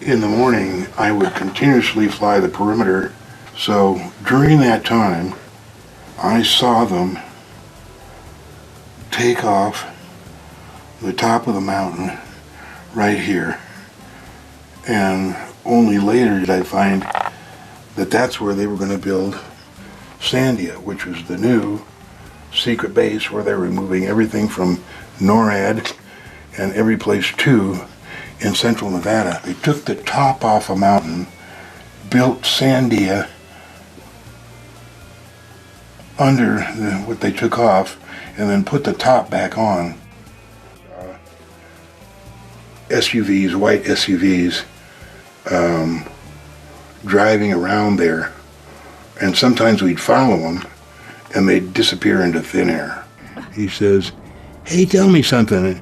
in the morning, I would continuously fly the perimeter. So during that time, I saw them take off the top of the mountain right here. And only later did I find that that's where they were going to build Sandia, which was the new secret base where they were moving everything from NORAD and every place to in central Nevada. They took the top off a mountain, built Sandia under what they took off, and then put the top back on. SUVs, white SUVs, driving around there, and sometimes we'd follow them and they'd disappear into thin air. He says, "Hey, tell me something.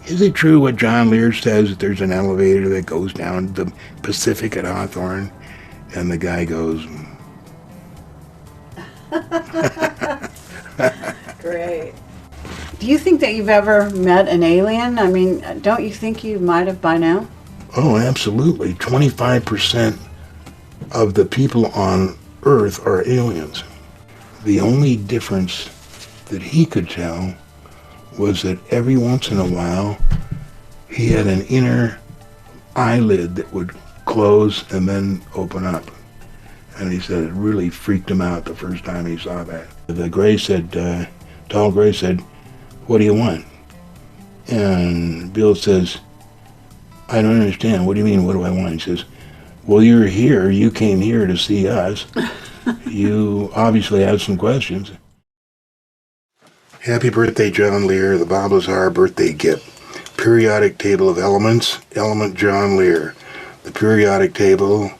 Is it true what John Lear says, that there's an elevator that goes down the Pacific at Hawthorne?" And the guy goes, Great. Do you think that you've ever met an alien? I mean, don't you think you might have by now? Oh, absolutely. 25% of the people on Earth are aliens. The only difference that he could tell was that every once in a while he had an inner eyelid that would close and then open up. And he said it really freaked him out the first time he saw that. The gray said, tall gray said, "What do you want?" And Bill says, "I don't understand. What do you mean, what do I want?" He says, "Well, you're here. You came here to see us. You obviously have some questions." Happy birthday, John Lear, the Bob Lazar birthday gift. Periodic table of elements, element John Lear. The periodic table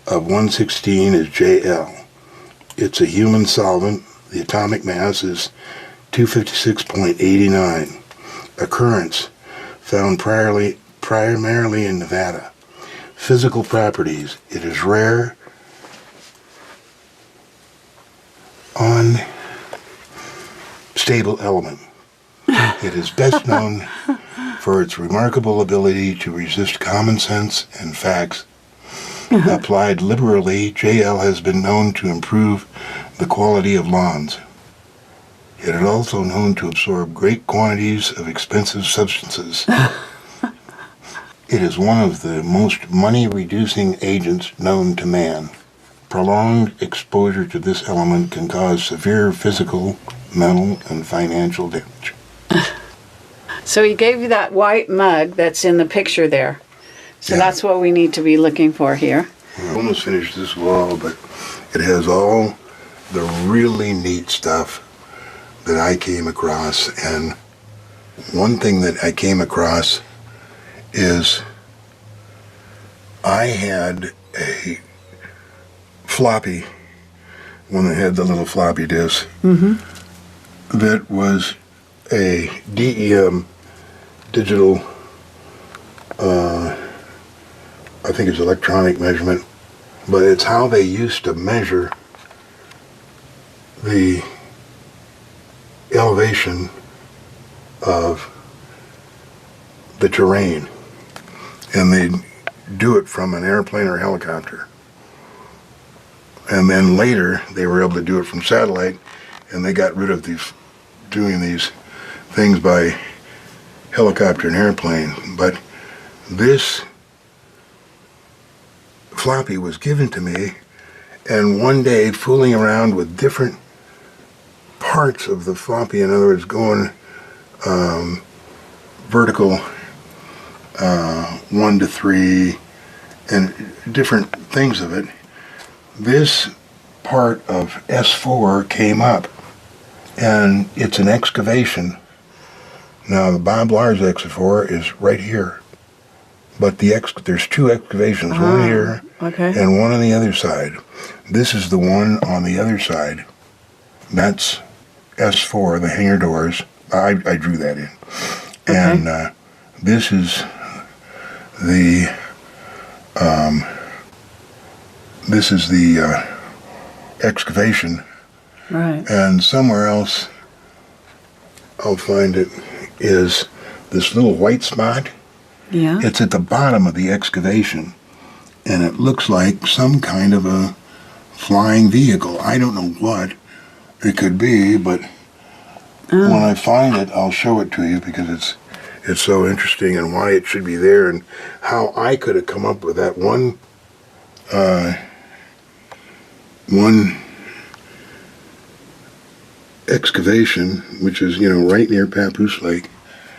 of 116 is JL. It's a human solvent. The atomic mass is 256.89. Occurrence, found primarily in Nevada. Physical properties, it is rare, unstable element. It is best known for its remarkable ability to resist common sense and facts. Applied liberally, JL has been known to improve the quality of lawns. It is also known to absorb great quantities of expensive substances. It is one of the most money-reducing agents known to man. Prolonged exposure to this element can cause severe physical, mental, and financial damage. So he gave you that white mug that's in the picture there. So Yeah. that's what we need to be looking for here. I almost finished this wall, but it has all the really neat stuff that I came across. And one thing that I came across is I had a floppy, one that had the little floppy disk, that was a DEM digital, I think it's electronic measurement, but it's how they used to measure the elevation of the terrain, and they'd do it from an airplane or helicopter, and then later they were able to do it from satellite, and they got rid of these doing these things by helicopter and airplane. But this floppy was given to me, and one day fooling around with different parts of the floppy, in other words going vertical 1 to 3 and different things of it, this part of S4 came up, and it's an excavation. Now the Bob Lars S4 is right here, but there's two excavations, one here and one on the other side. This is the one on the other side. That's S4, the hangar doors. I drew that in. And this is the excavation. Right. And somewhere else, I'll find it, is this little white spot. Yeah. It's at the bottom of the excavation. and it looks like some kind of a flying vehicle. I don't know what it could be, but when I find it, I'll show it to you because it's so interesting and why it should be there and how I could have come up with that one excavation, which is, right near Papoose Lake.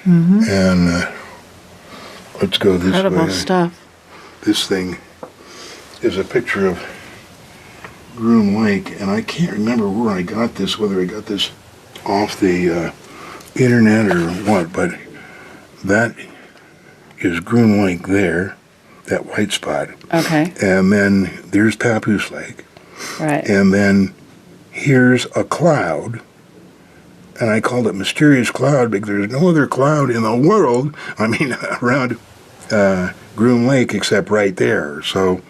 And let's go this Incredible way. stuff. This thing is a picture of Groom Lake, and I can't remember where I got this, whether I got this off the internet or what, but that is Groom Lake there, that white spot. Okay. And then there's Papoose Lake. Right. And then here's a cloud, and I called it Mysterious Cloud because there's no other cloud in the world, around Groom Lake except right there. So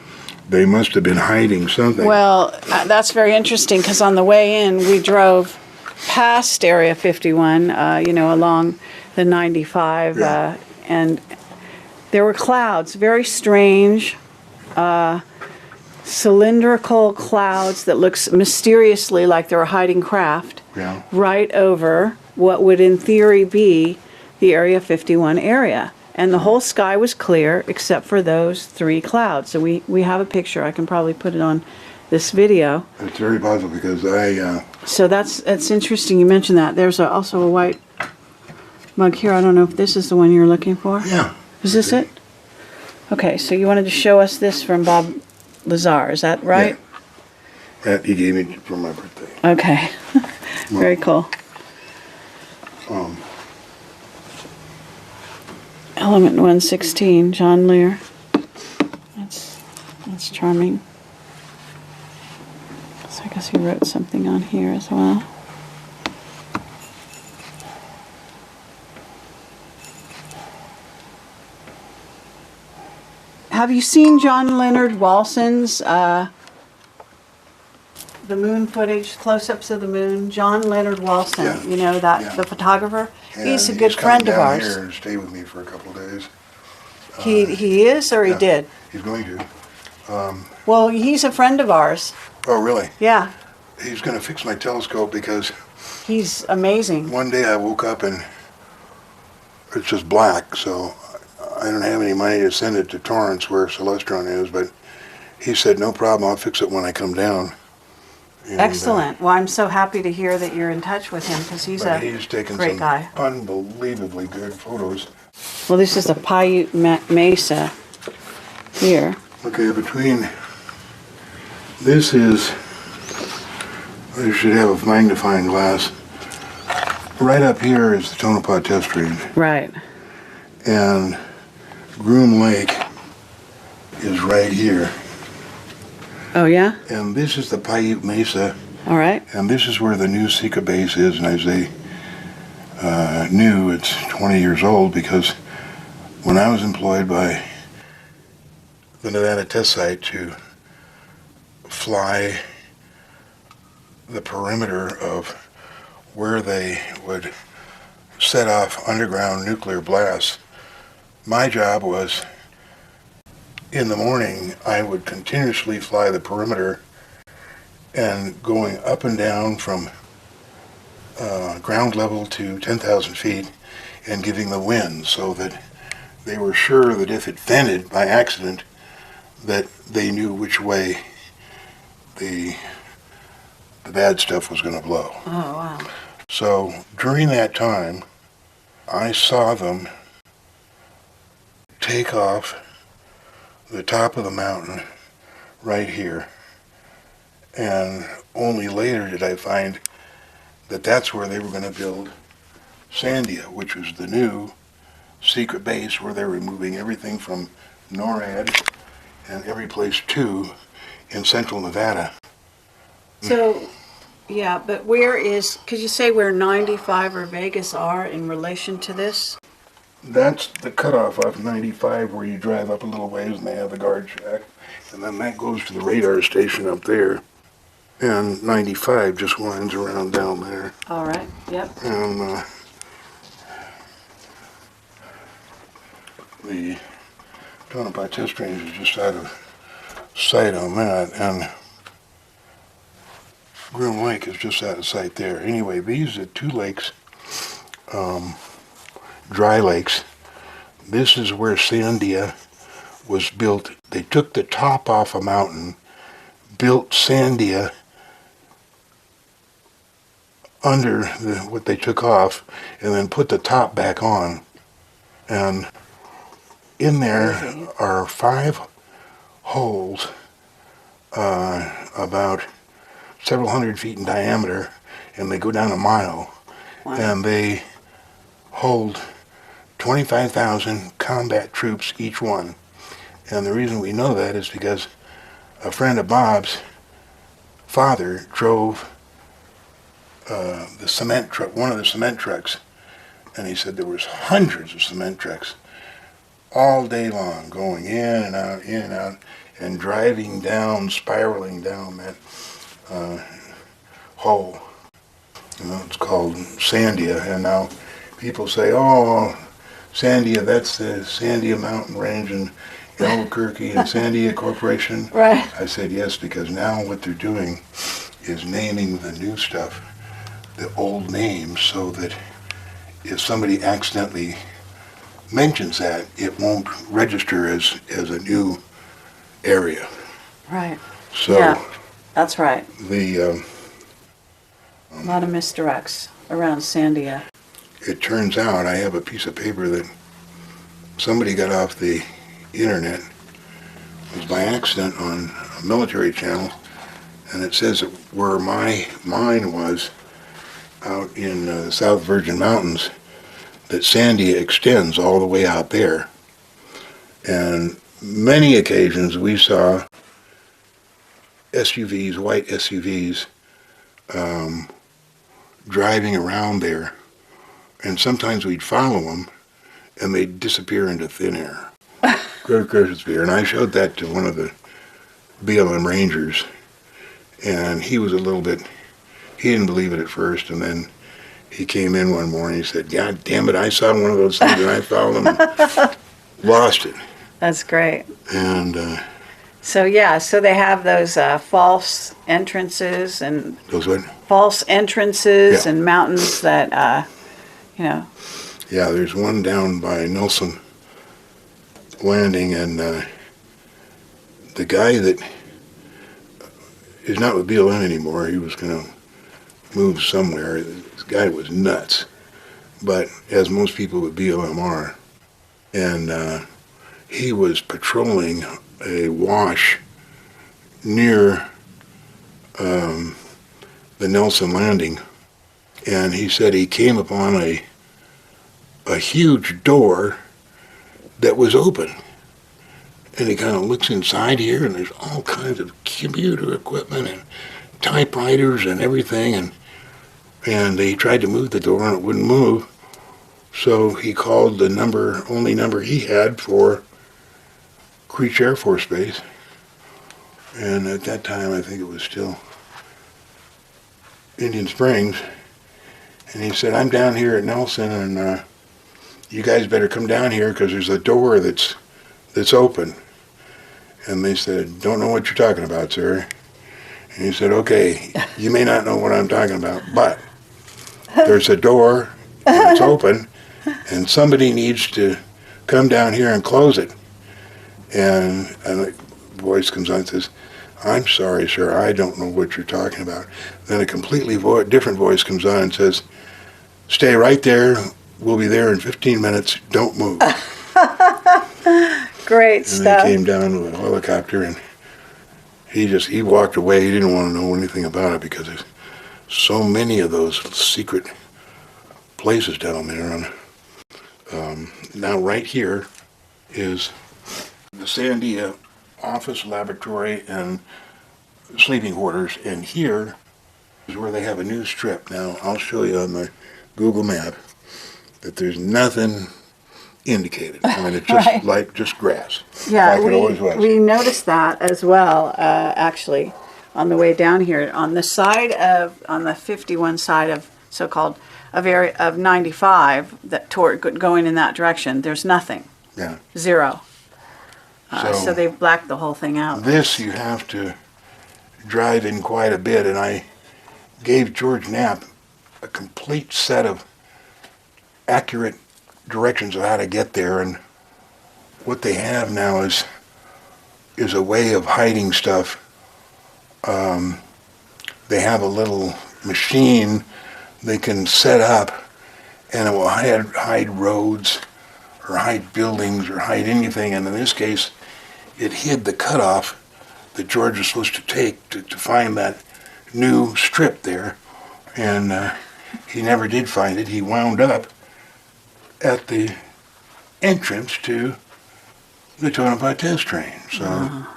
they must have been hiding something. Well, that's very interesting because on the way in, we drove past Area 51, along the 95, Yeah. and there were clouds, very strange, cylindrical clouds that looks mysteriously like they were hiding craft Yeah. right over what would in theory be the Area 51 area. And the whole sky was clear except for those 3 clouds. So we have a picture. I can probably put it on this video. It's very possible because So that's interesting you mentioned that. There's also a white mug here. I don't know if this is the one you're looking for. yeah. Is this it? Okay, so you wanted to show us this from Bob Lazar, is that right? Yeah. That he gave me for my birthday. Okay. Very cool. Element 116, John Lear. That's charming. So I guess he wrote something on here as well. Have you seen John Leonard Walson's the moon footage, close-ups of the moon? John Leonard Walson, Yeah. the photographer. And He's a good friend of coming down ours. here and stay with me for a couple of days. He is, or he Yeah. did? He's going to. Well, he's a friend of ours. Oh, really? Yeah, He's going to fix my telescope because he's amazing. one day I woke up and it's just black, so I don't have any money to send it to Torrance where Celestron is, but he said, no problem, I'll fix it when I come down. And, Excellent. Well, I'm so happy to hear that you're in touch with him because he's but a he's taken great some guy. unbelievably good photos. Well, this is the Paiute Mesa here. Okay, between this is, I should have a magnifying glass. Right up here is the Tonopah Test Range, Right. and Groom Lake is right here. Oh, yeah? And this is the Paiute Mesa, All right. and this is where the new secret base is, and as they knew, it's 20 years old because when I was employed by the Nevada test site to fly the perimeter of where they would set off underground nuclear blasts, my job was in the morning I would continuously fly the perimeter and going up and down from ground level to 10,000 feet and giving the wind so that they were sure that if it vented by accident that they knew which way the bad stuff was going to blow. Oh, wow. So during that time, I saw them take off the top of the mountain right here. And only later did I find that that's where they were going to build Sandia, which was the new secret base where they were moving everything from NORAD and every place to in central Nevada. So, yeah, but could you say where 95 or Vegas are in relation to this? That's the cutoff off 95 where you drive up a little ways and they have the guard shack. And then that goes to the radar station up there. And 95 just winds around down there. All right, yep. And the Tonopah Test Range is just out of site on that, and Groom Lake is just out of sight there. Anyway, these are two lakes, dry lakes. This is where Sandia was built. They took the top off a mountain, built Sandia under what they took off, and then put the top back on. And in there are 5 holes, about several hundred feet in diameter, and they go down a mile. Wow. And they hold 25,000 combat troops each one. And the reason we know that is because a friend of Bob's father drove the cement truck, one of the cement trucks, and he said there was hundreds of cement trucks all day long going in and out, and driving down, spiraling down that hole. You know, it's called Sandia, and now people say, oh, Sandia, that's the Sandia Mountain Range in Albuquerque and Sandia Corporation. Right. I said yes, because now what they're doing is naming the new stuff the old names, so that if somebody accidentally mentions that, it won't register as a new area. Right. So yeah, that's right. The a lot of misdirects around Sandia. It turns out I have a piece of paper that somebody got off the internet. It was by accident on a military channel, and it says that where my mine was out in the South Virgin Mountains, that Sandia extends all the way out there. And many occasions we saw SUVs, white SUVs, driving around there, and sometimes we'd follow them and they'd disappear into thin air. Disappear. And I showed that to one of the BLM Rangers, and he was a little bit, he didn't believe it at first, and then he came in one morning and said, God damn it, I saw one of those things and I followed them and lost it. That's great. And so yeah, so they have those false entrances and those what? False entrances Yeah. and mountains that you know. Yeah, there's one down by Nelson Landing, and the guy that is not with BLM anymore, he was going to move somewhere. This guy was nuts, but as most people with BLM are, and he was patrolling a wash near the Nelson Landing, and he said he came upon a huge door that was open, and he kind of looks inside here, and there's all kinds of computer equipment and typewriters and everything, and they tried to move the door and it wouldn't move, so he called the only number he had for Creech Air Force Base, and at that time I think it was still Indian Springs, and he said, I'm down here at Nelson, and you guys better come down here because there's a door that's open. And they said, don't know what you're talking about, sir. And he said, okay, you may not know what I'm talking about, but there's a door and it's open, and somebody needs to come down here and close it. And a voice comes on and says, I'm sorry, sir, I don't know what you're talking about. Then a completely different voice comes on and says, stay right there, we'll be there in 15 minutes, don't move. Great and stuff. They came down with a helicopter, and he walked away. He didn't want to know anything about it because there's so many of those secret places down there. Now right here is the Sandia office, laboratory, and sleeping quarters, and here is where they have a new strip. Now I'll show you on the Google map that there's nothing indicated. I mean, it's just right. like just grass. Yeah, like it always was. we noticed that as well, actually, on the way down here. On the 51 side of so-called of 95, that toward going in that direction, there's nothing. Yeah. Zero. So they've blacked the whole thing out. This you have to drive in quite a bit, and I gave George Knapp a complete set of accurate directions of how to get there, and what they have now is a way of hiding stuff. They have a little machine they can set up, and it will hide roads or hide buildings or hide anything, and in this case it hid the cutoff that George was supposed to take to find that new strip there, and he never did find it. He wound up at the entrance to the Tonopah test train. So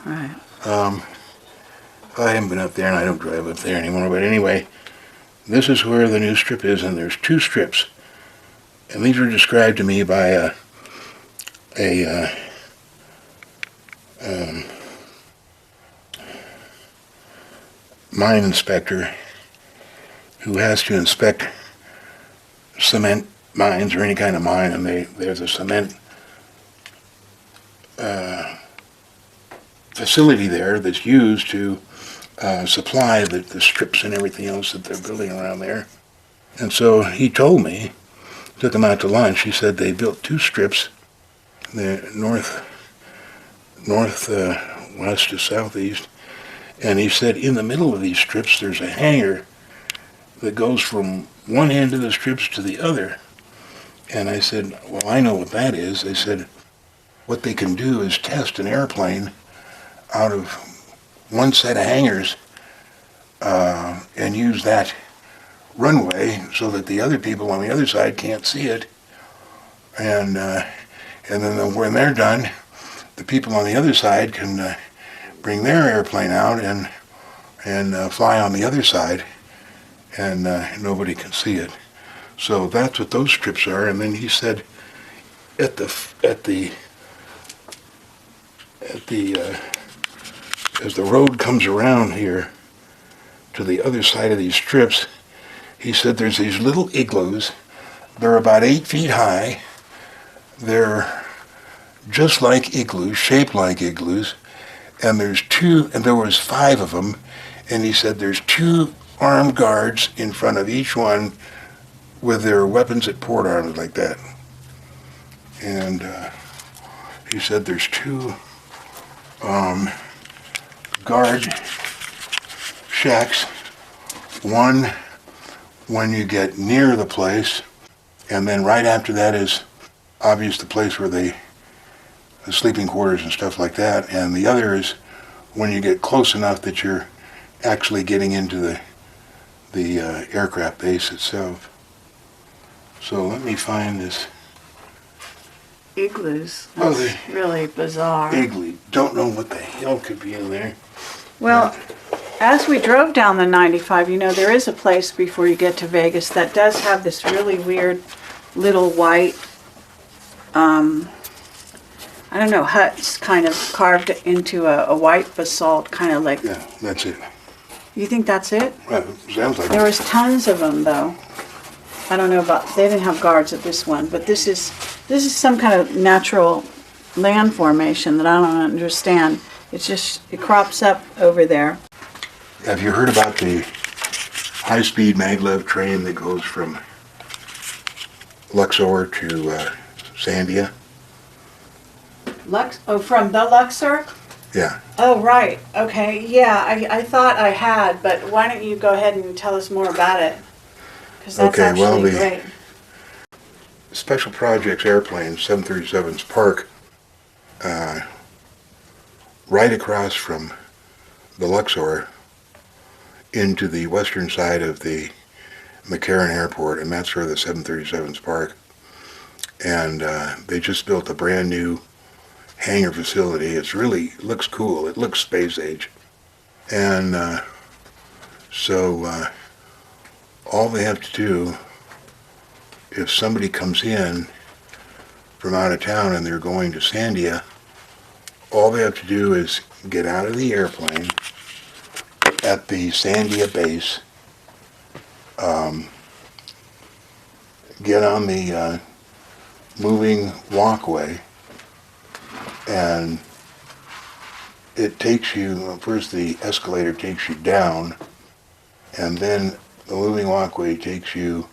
Right. I haven't been up there, and I don't drive up there anymore, but anyway, this is where the new strip is, and there's 2 strips, and these were described to me by a mine inspector who has to inspect cement mines or any kind of mine, and there's a cement facility there that's used to supply the strips and everything else that they're building around there. And so he told me, took him out to lunch, he said they built 2 strips, the west to southeast, and he said in the middle of these strips there's a hangar that goes from one end of the strips to the other. And I said, well, I know what that is. They said what they can do is test an airplane out of one set of hangars and use that runway so that the other people on the other side can't see it. And then when they're done, the people on the other side can bring their airplane out and fly on the other side, and nobody can see it. So that's what those strips are. And then he said, as the road comes around here to the other side of these strips, he said there's these little igloos. They're about 8 feet high. They're just like igloos, shaped like igloos, and there was 5 of them, and he said there's 2 armed guards in front of each one with their weapons at port arms like that. And he said there's 2 guard shacks, one when you get near the place, and then right after that is obvious the place where the sleeping quarters and stuff like that, and the other is when you get close enough that you're actually getting into the aircraft base itself. So let me find this. Igloos. That's really bizarre. Igloo. Don't know what the hell could be in there. Well, as we drove down the 95, you know, there is a place before you get to Vegas that does have this really weird little white, I don't know, huts kind of carved into a white basalt, kind of like... Yeah, that's it. You think that's it? Well, sounds like There was tons of them, though. I don't know about... They didn't have guards at this one, but this is some kind of natural land formation that I don't understand. It's just, it crops up over there. Have you heard about the high-speed maglev train that goes from Luxor to Sandia? From the Luxor? Yeah. Oh, right. Okay. Yeah, I thought I had, but why don't you go ahead and tell us more about it? Because that's actually great. Special Projects airplanes, 737s, park right across from the Luxor into the western side of the McCarran Airport, and that's where the 737s park. And they just built a brand new hangar facility. It looks cool. It looks space age. And so all they have to do, if somebody comes in from out of town and they're going to Sandia, all they have to do is get out of the airplane at the Sandia base, get on the moving walkway, and it takes you, first the escalator takes you down, and then the moving walkway takes you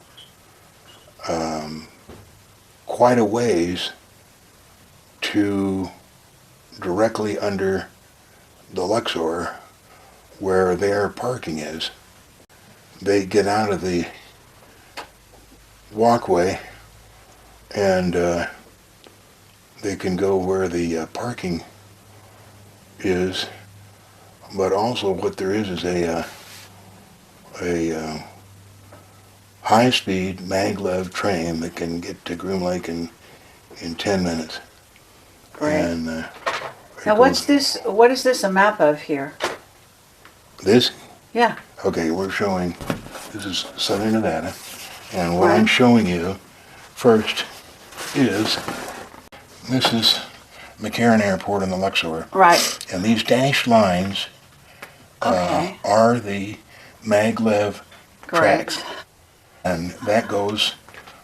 quite a ways to directly under the Luxor where their parking is. They get out of the walkway and they can go where the parking is, but also what there is a high-speed maglev train that can get to Groom Lake in 10 minutes. Great. And, Now, what's this? What is this a map of here? This? Yeah. Okay, we're showing, this is southern Nevada, and what I'm showing you first is, this is McCarran Airport in the Luxor. Right. And these dashed lines are the maglev tracks. And that goes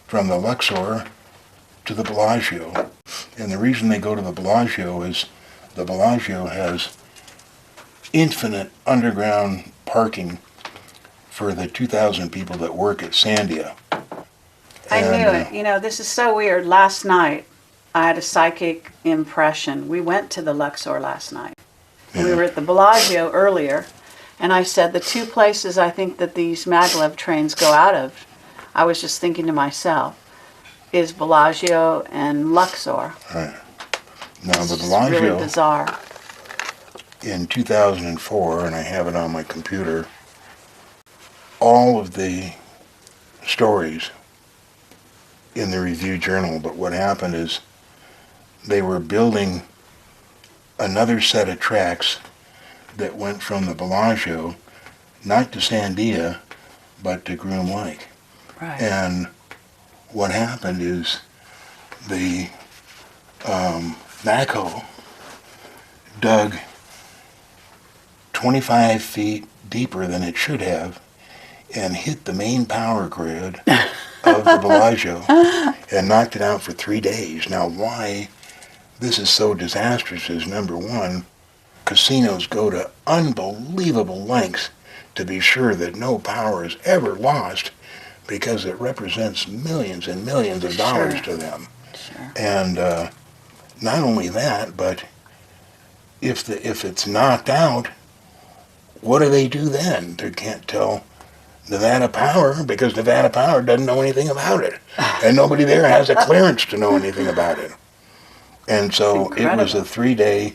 from the Luxor to the Bellagio. And the reason they go to the Bellagio is the Bellagio has infinite underground parking for the 2,000 people that work at Sandia. I knew it. You know, this is so weird. Last night, I had a psychic impression. We went to the Luxor last night. Yeah. We were at the Bellagio earlier, and I said the two places I think that these maglev trains go out of, I was just thinking to myself, is Bellagio and Luxor. Right. Now the It's Bellagio, really bizarre. in 2004, and I have it on my computer, all of the stories in the Review Journal, but what happened is they were building another set of tracks that went from the Bellagio, not to Sandia, but to Groom Lake. Right. And what happened is the backhoe dug 25 feet deeper than it should have and hit the main power grid of the Bellagio and knocked it out for 3 days. Now, why this is so disastrous is, number one, casinos go to unbelievable lengths to be sure that no power is ever lost because it represents millions and millions of dollars to them. Sure. And not only that, but if it's knocked out, what do they do then? They can't tell Nevada Power because Nevada Power doesn't know anything about it. And nobody there has a clearance to know anything about it. And so it was a 3-day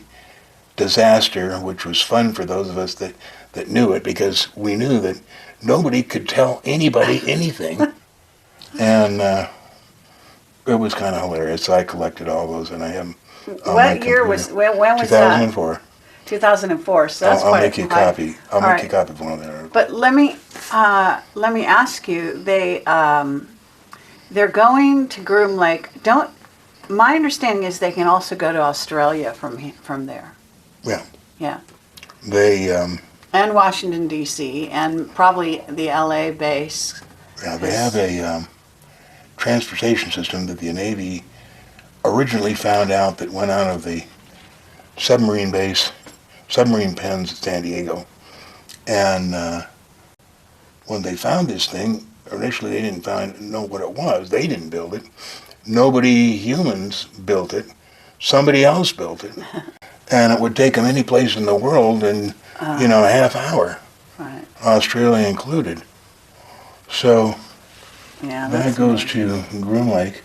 disaster, which was fun for those of us that knew it, because we knew that nobody could tell anybody anything. And it was kind of hilarious. So I collected all those, and I have them on my What year computer. was, when was 2004. that? 2004, so that's I'll quite make you a high. copy. I'll All make you a right. copy of one of them. But let me ask you. They're going to Groom Lake. My understanding is they can also go to Australia from there. Yeah. Yeah. They And Washington D.C. and probably the L.A. base. yeah, they have a transportation system that the Navy originally found out that went out of the submarine pens at San Diego. And when they found this thing, initially they didn't know what it was. They didn't build it. Humans built it. Somebody else built it. And it would take them any place in the world in, a half hour. Right. Australia included. So Yeah. that That's goes amazing. to Groom Lake.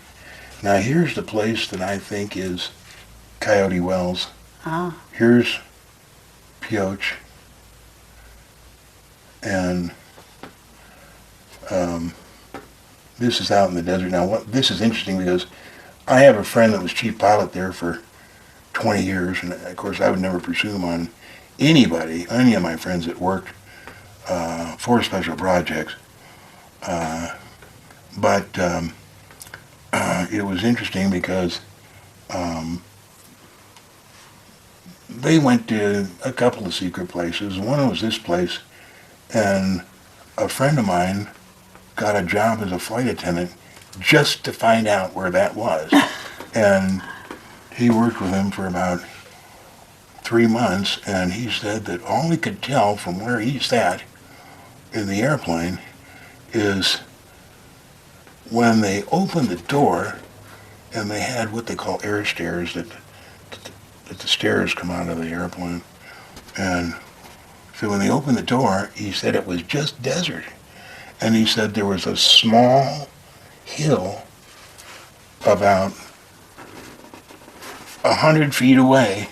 Now here's the place that I think is Coyote Wells. Ah. Here's Pioche. And this is out in the desert. Now, this is interesting because I have a friend that was chief pilot there for 20 years, and of course I would never presume on any of my friends that worked for special projects. But it was interesting because they went to a couple of secret places. One was this place, and a friend of mine got a job as a flight attendant just to find out where that was. And he worked with him for about 3 months, and he said that all he could tell from where he sat in the airplane is when they opened the door and they had what they call air stairs, that the stairs come out of the airplane. And so when they opened the door, he said it was just desert. And he said there was a small hill about 100 feet away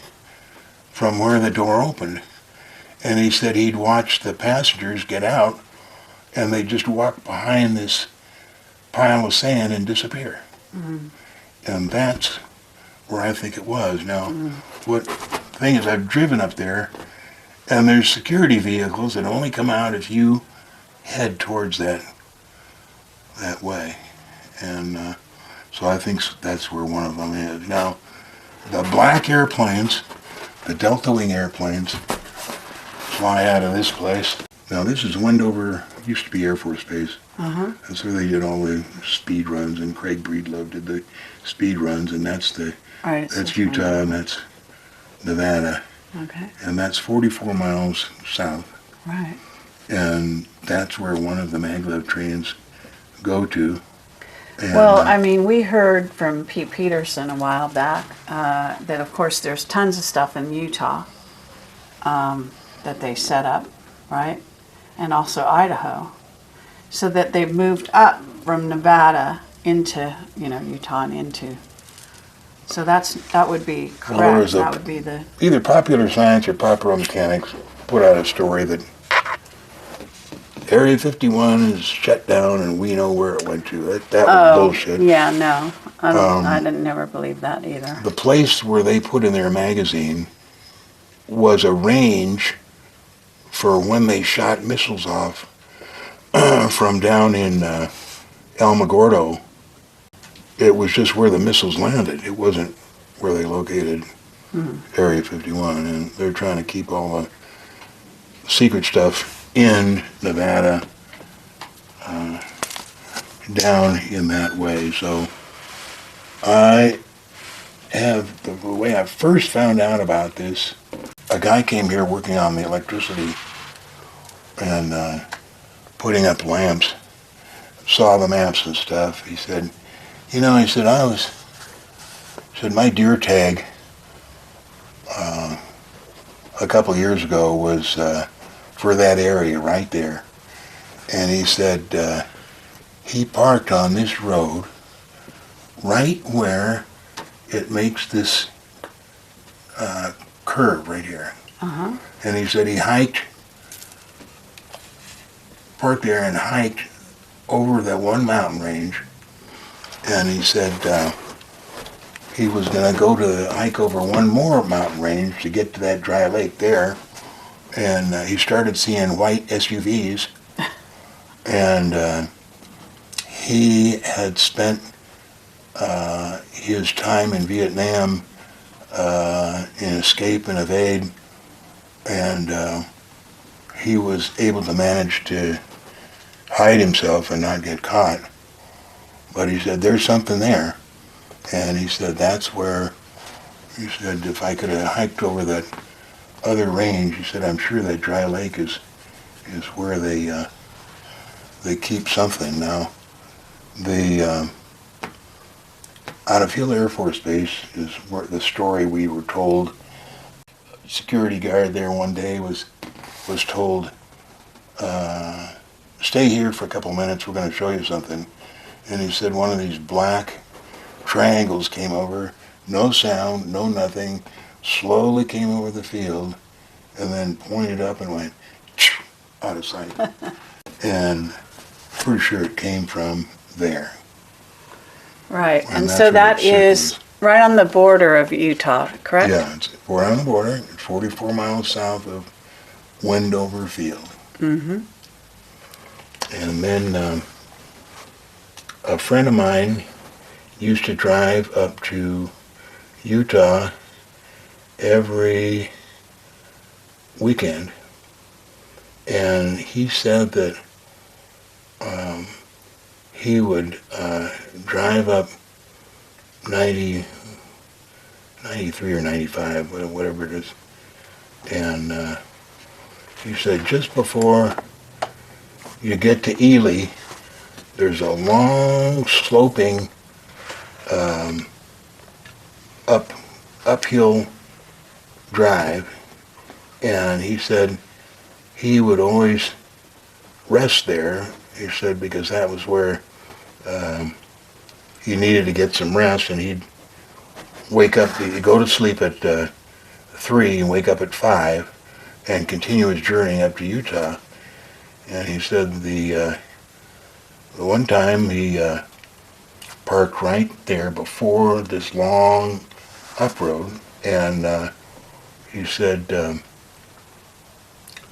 from where the door opened. And he said he'd watch the passengers get out and they just walk behind this pile of sand and disappear. Mm-hmm. And that's where I think it was. Now, what thing is, I've driven up there, and there's security vehicles that only come out if you head towards that way. And so I think that's where one of them is. Now, the black airplanes, the Delta Wing airplanes, fly out of this place. Now, this is Wendover, used to be Air Force Base. Uh-huh. That's where they did all the speed runs, and Craig Breedlove did the speed runs, and that's Utah, and that's Nevada. Okay. And that's 44 miles south. Right. And that's where one of the Maglev trains go to. And, well, I mean, we heard from Pete Peterson a while back that, of course, there's tons of stuff in Utah that they set up, right? And also Idaho. So that they've moved up from Nevada into, Utah and into. So that would be correct. That would be the... Either Popular Science or Popular Mechanics put out a story that Area 51 is shut down and we know where it went to. That was bullshit. Yeah, no. I didn't never believe that either. The place where they put in their magazine was a range for when they shot missiles off from down in Alamogordo. It was just where the missiles landed. It wasn't where they located Area 51. And they're trying to keep all the secret stuff in Nevada down in that way. So I have, the way I first found out about this, a guy came here working on the electricity and putting up lamps, saw the maps and stuff. He said, he said, my deer tag a couple years ago was for that area right there. And he said he parked on this road right where it makes this curve right here. Uh-huh. And he said he parked there and hiked over that one mountain range. And he said he was going to go to hike over one more mountain range to get to that dry lake there. And he started seeing white SUVs. And he had spent his time in Vietnam in escape and evade. And he was able to manage to hide himself and not get caught. But he said, there's something there. And he said, that's where, he said, if I could have hiked over that other range, he said, I'm sure that dry lake is where they keep something. Now, the out of Hill Air Force Base is where the story we were told. Security guard there one day was told, stay here for a couple minutes, we're going to show you something. And he said one of these black triangles came over, no sound, no nothing, slowly came over the field, and then pointed up and went out of sight. And pretty sure it came from there. Right, and so that is right on the border of Utah, correct? Yeah, it's right on the border, 44 miles south of Wendover Field. Mm-hmm. And then a friend of mine used to drive up to Utah every weekend, and he said that he would drive up 93 or 95, whatever it is, And he said just before you get to Ely, there's a long sloping uphill drive, and he said he would always rest there. He said because that was where he needed to get some rest, and he'd wake up, he'd go to sleep at 3 and wake up at 5 and continue his journey up to Utah. And he said the one time he parked right there before this long up road, and he said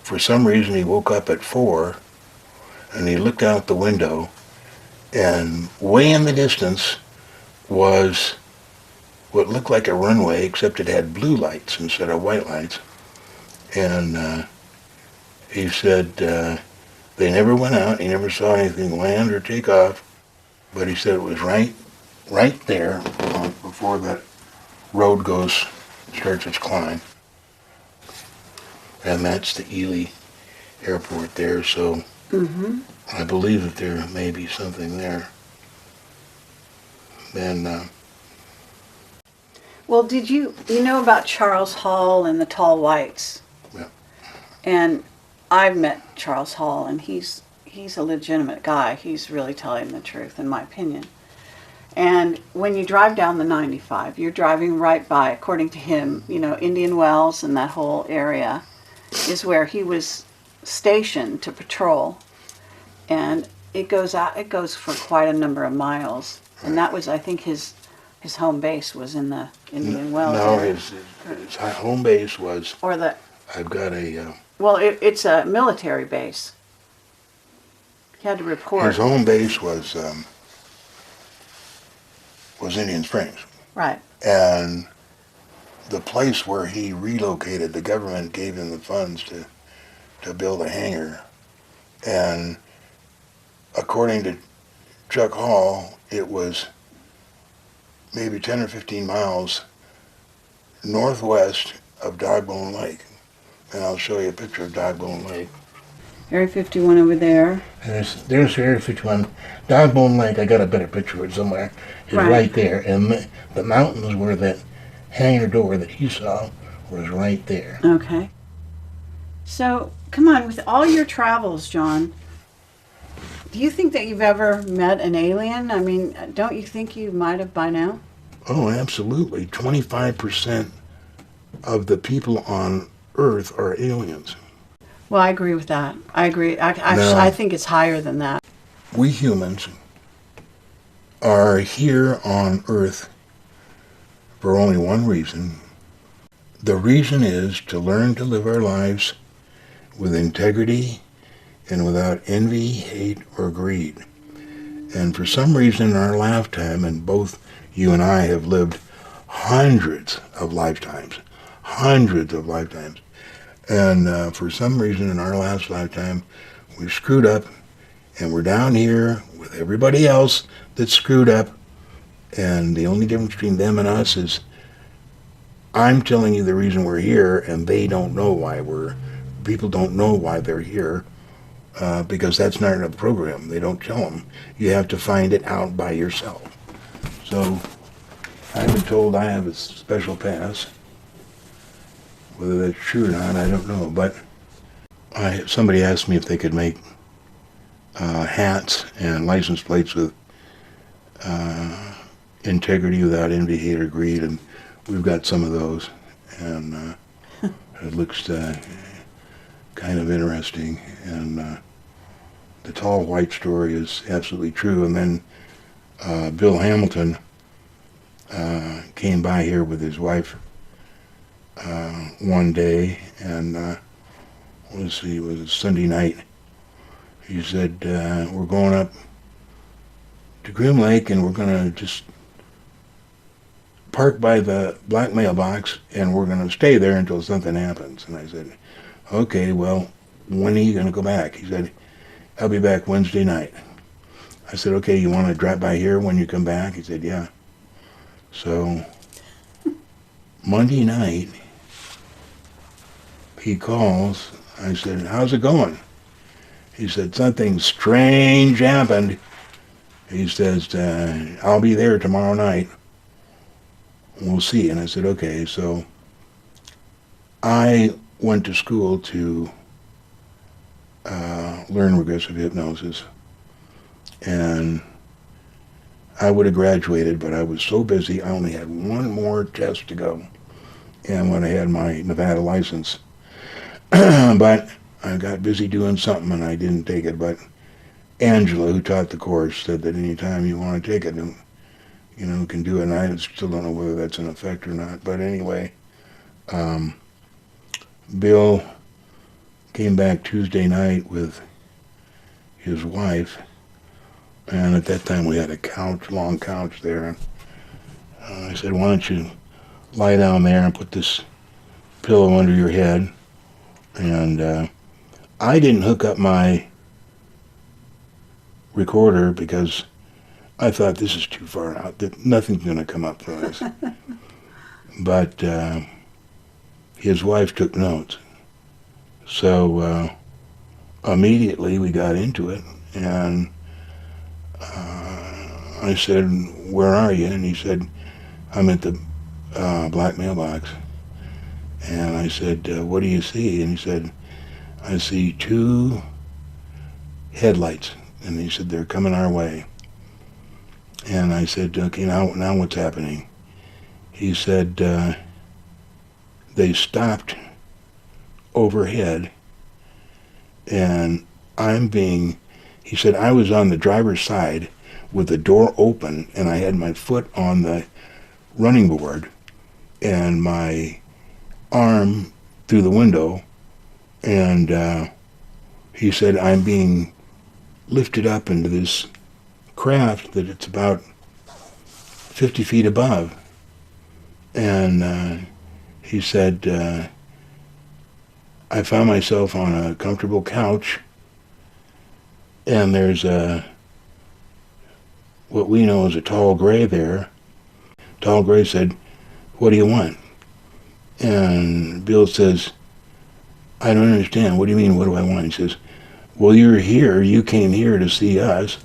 for some reason he woke up at 4 and he looked out the window, and way in the distance was what looked like a runway, except it had blue lights instead of white lights. And he said they never went out, he never saw anything land or take off, but he said it was right there before that road starts its climb. And that's the Ely airport there, so I believe that there may be something there. And Well, did you know about Charles Hall and the Tall Whites? Yeah. And I've met Charles Hall, and he's a legitimate guy. He's really telling the truth, in my opinion. And when you drive down the 95, you're driving right by, according to him, Indian Wells and that whole area is where he was stationed to patrol. And it goes for quite a number of miles. And that was, I think, his home base was in the Indian Wells area. His home base was, Or the, I've got a, well, it's a military base. He had to report. his home base was Indian Springs. Right. And the place where he relocated, the government gave him the funds to build a hangar. And according to Chuck Hall, it was maybe 10 or 15 miles northwest of Dogbone Lake. And I'll show you a picture of Dogbone Lake. Area 51 over there. And there's Area 51. Dogbone Lake, I got a better picture of it somewhere, is right there. And the mountains where that hangar door that he saw was right there. Okay. So, come on, with all your travels, John, do you think that you've ever met an alien? I mean, don't you think you might have by now? Oh, absolutely. 25% of the people on Earth are aliens. Well, I agree with that. I agree. I think it's higher than that. We humans are here on Earth for only one reason. The reason is to learn to live our lives with integrity and without envy, hate, or greed. And for some reason in our lifetime, and both you and I have lived hundreds of lifetimes, and for some reason in our last lifetime, we screwed up, and we're down here with everybody else that's screwed up, and the only difference between them and us is I'm telling you the reason we're here, and they don't know why people don't know why they're here, because that's not in a program. They don't tell them. You have to find it out by yourself. So I've been told I have a special pass. Whether that's true or not, I don't know. But somebody asked me if they could make hats and license plates with integrity without envy, hate, or greed, and we've got some of those. And it looks kind of interesting. And the tall white story is absolutely true. And then Bill Hamilton came by here with his wife one day, and it was a Sunday night. He said, we're going up to Groom Lake, and we're going to just park by the black mailbox, and we're going to stay there until something happens. And I said, okay, well, when are you going to go back? He said, I'll be back Wednesday night. I said, okay, you want to drop by here when you come back? He said, yeah. So Monday night, he calls. I said, how's it going? He said, something strange happened. He says, I'll be there tomorrow night. We'll see. And I said, okay. So I went to school to learn regressive hypnosis. And I would have graduated, but I was so busy, I only had one more test to go. And when I had my Nevada license. But I got busy doing something and I didn't take it. But Angela, who taught the course, said that anytime you want to take it, you know, can do it. And I still don't know whether that's in effect or not. But anyway, Bill came back Tuesday night with his wife. And at that time we had a couch, long couch there. And I said, why don't you lie down there and put this pillow under your head. And I didn't hook up my recorder because I thought this is too far out, that nothing's going to come up for us. But his wife took notes. So immediately we got into it, and I said, where are you? And he said, I'm at the black mailbox. And I said, what do you see? And he said, I see 2 headlights. And he said, they're coming our way. And I said, okay, now what's happening? He said, they stopped overhead, and he said, I was on the driver's side with the door open, and I had my foot on the running board and my arm through the window, and he said, I'm being lifted up into this craft that it's about 50 feet above. And he said, I found myself on a comfortable couch, and there's what we know as a tall gray there. Tall gray said, what do you want? And Bill says, I don't understand. What do you mean, what do I want? He says, well, you're here. You came here to see us.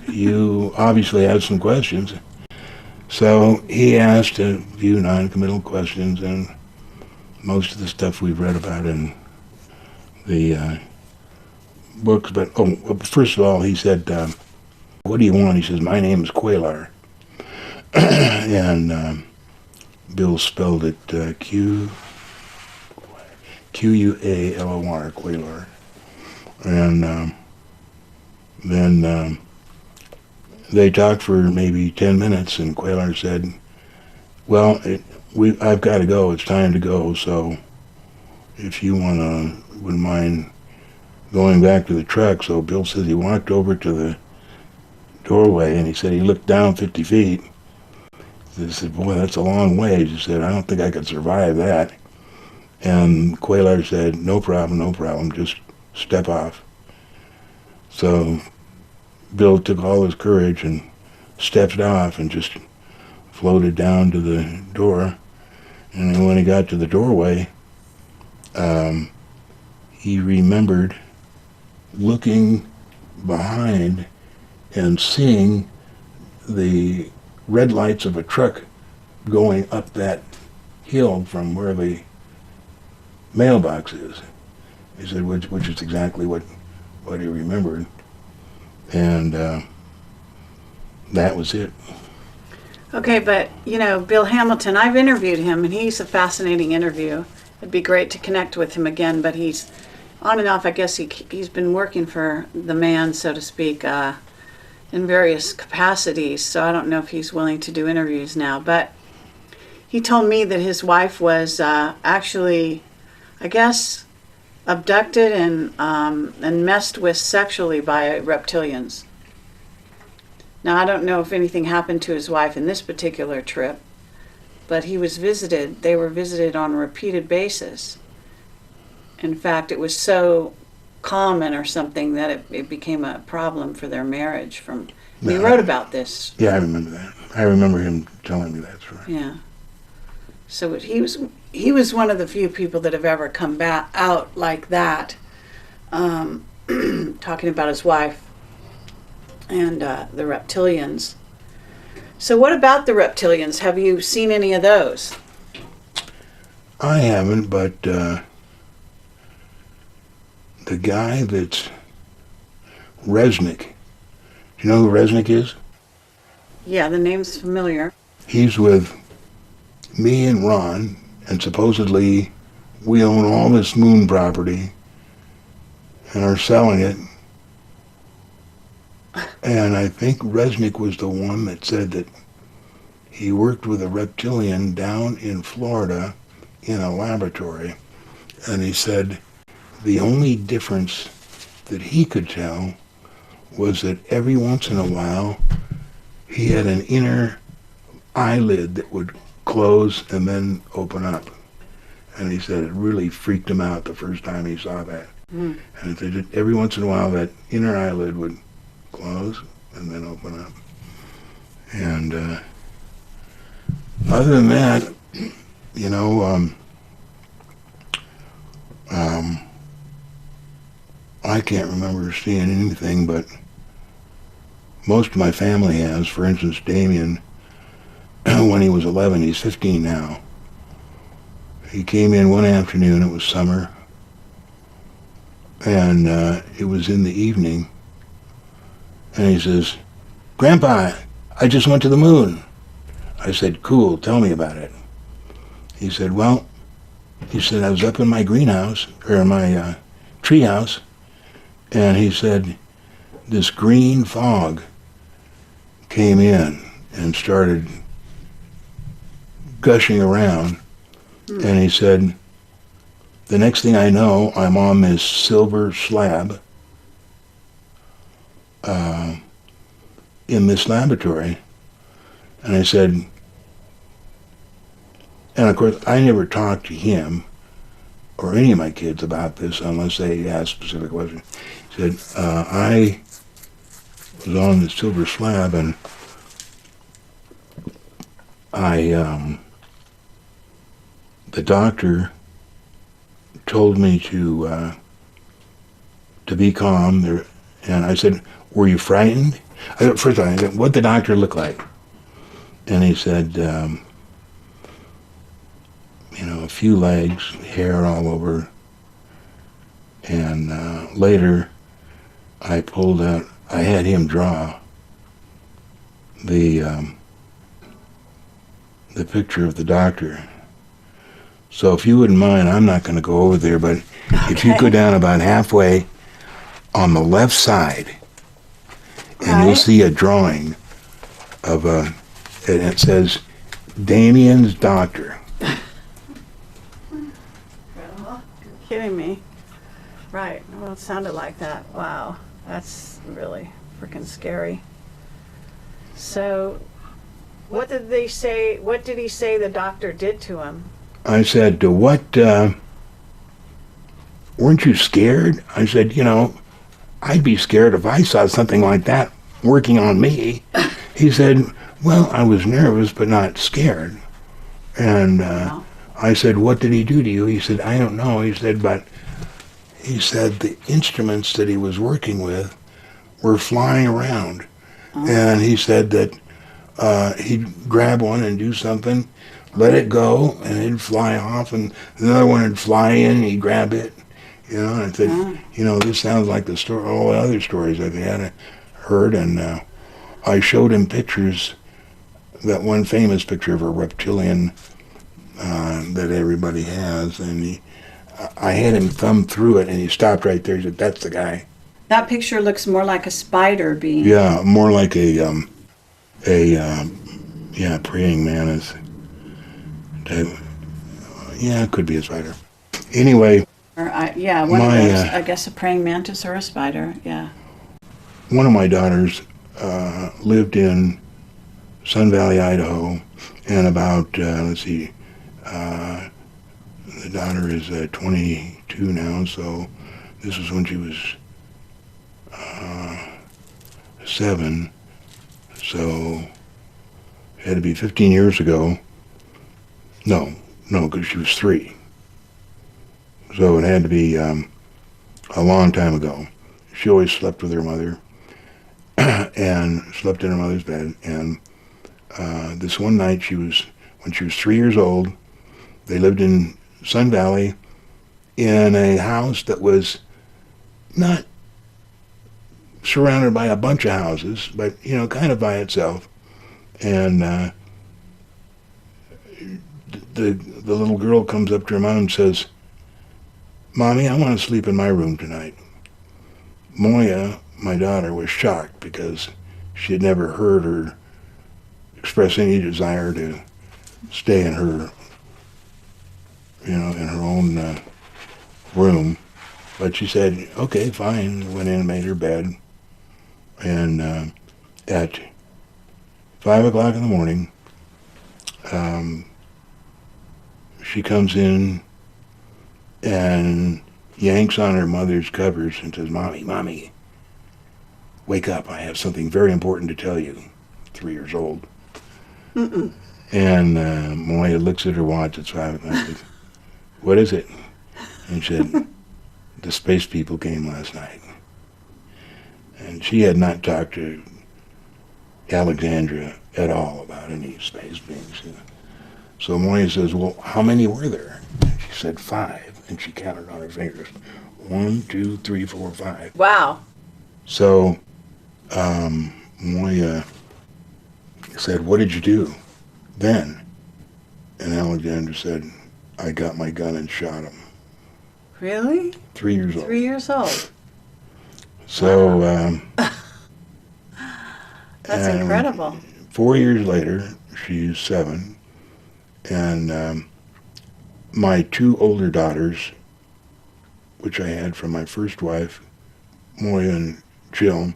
You obviously have some questions. So he asked a few non-committal questions, and most of the stuff we've read about in the books. But first of all, he said, what do you want? He says, my name is Quaylor. And Bill spelled it Quaylor, Quaylor. And then they talked for maybe 10 minutes, and Quaylor said, well, I've got to go. It's time to go. So if you wouldn't mind going back to the truck. So Bill says he walked over to the doorway, and he said he looked down 50 feet. He said, boy, that's a long way. He said, I don't think I could survive that. And Quaylor said, no problem, just step off. So Bill took all his courage and stepped off and just floated down to the door. And then when he got to the doorway, he remembered looking behind and seeing the red lights of a truck going up that hill from where the mailbox is. He said, which is exactly what he remembered. And that was it. Okay, but, Bill Hamilton, I've interviewed him, and he's a fascinating interview. It'd be great to connect with him again, but he's on and off. I guess he's been working for the man, so to speak, in various capacities, so I don't know if he's willing to do interviews now. But he told me that his wife was actually, I guess, abducted and messed with sexually by reptilians. Now, I don't know if anything happened to his wife in this particular trip, but they were visited on a repeated basis. In fact, it was so common or something that it became a problem for their marriage. He wrote about this. Yeah, I remember that. I remember him telling me that story. Yeah. So he was he was one of the few people that have ever come back out like that, talking about his wife and the reptilians. So what about the reptilians? Have you seen any of those? I haven't, but the guy that's Resnick, do you know who Resnick is? Yeah, the name's familiar. He's with me and Ron, and supposedly we own all this moon property and are selling it. And I think Resnick was the one that said that he worked with a reptilian down in Florida in a laboratory. And he said the only difference that he could tell was that every once in a while he had an inner eyelid that would close and then open up. And he said it really freaked him out the first time he saw that. And he said every once in a while that inner eyelid would close and then open up. And other than that, you know, I can't remember seeing anything, but most of my family has. For instance, Damien, when he was 11, he's 15 now. He came in one afternoon, it was summer, and it was in the evening, and he says, "Grandpa, I just went to the moon." I said, "Cool, tell me about it." He said, "Well," he said, "I was up in my greenhouse, or in my treehouse, and he said, this green fog came in and started gushing around, and he said, the next thing I know, I'm on this silver slab in this laboratory." And I said, and of course, I never talked to him or any of my kids about this unless they asked specific questions. He said, I was on the silver slab, and the doctor told me to be calm. And I said, "Were you frightened?" First of all, I said, "What'd the doctor look like?" And he said, you know, a few legs, hair all over. And later, I pulled out, I had him draw the picture of the doctor. So if you wouldn't mind, I'm not going to go over there, but if you go down about halfway on the left side, and you'll see a drawing of and it says, Damien's doctor. You're kidding me. Right, well, it sounded like that. Wow, that's really freaking scary. So, what did they say, what did he say the doctor did to him? I said, weren't you scared? I said, you know, I'd be scared if I saw something like that working on me. He said, well, I was nervous, but not scared. And Wow. I said, what did he do to you? He said, I don't know. He said, but he said the instruments that he was working with were flying around. And he said that he'd grab one and do something, let it go, and it'd fly off, and another one would fly in, and he'd grab it. You know, and I said, you know, this sounds like the story, all the other stories that they had heard. And I showed him pictures, that one famous picture of a reptilian that everybody has, and I had him thumb through it, and he stopped right there. He said, that's the guy. That picture looks more like a spider being. Yeah, more like a praying mantis. Yeah, it could be a spider. Anyway. Or one of those. I guess a praying mantis or a spider. Yeah. One of my daughters lived in Sun Valley, Idaho, and about the daughter is 22 now, so this was when she was 7, so it had to be 15 years ago. No, No, because she was 3. So it had to be a long time ago. She always slept with her mother and slept in her mother's bed. And this one night, when she was 3 years old, they lived in Sun Valley in a house that was not surrounded by a bunch of houses, but, kind of by itself. And the little girl comes up to her mom and says, "Mommy, I want to sleep in my room tonight." Moya, my daughter, was shocked because she had never heard her express any desire to stay in her, in her own room. But she said, "Okay, fine." Went in and made her bed. And at 5 o'clock in the morning, she comes in and yanks on her mother's covers and says, Mommy, wake up. I have something very important to tell you." 3 years old. Mm-mm. And Moya looks at her watch. It's 5 o'clock. And says, "What is it?" And she said, "The space people came last night." And she had not talked to Alexandra at all about any space beings. So Moya says, "Well, how many were there?" And she said 5, and she counted on her fingers. 1, 2, 3, 4, 5. Wow. So Moya said, "What did you do then?" And Alexandra said, "I got my gun and shot him." Really? 3 years old. 3 years old. So, Wow. That's incredible. 4 years later, she's 7, and my 2 older daughters, which I had from my first wife, Moya and Jill,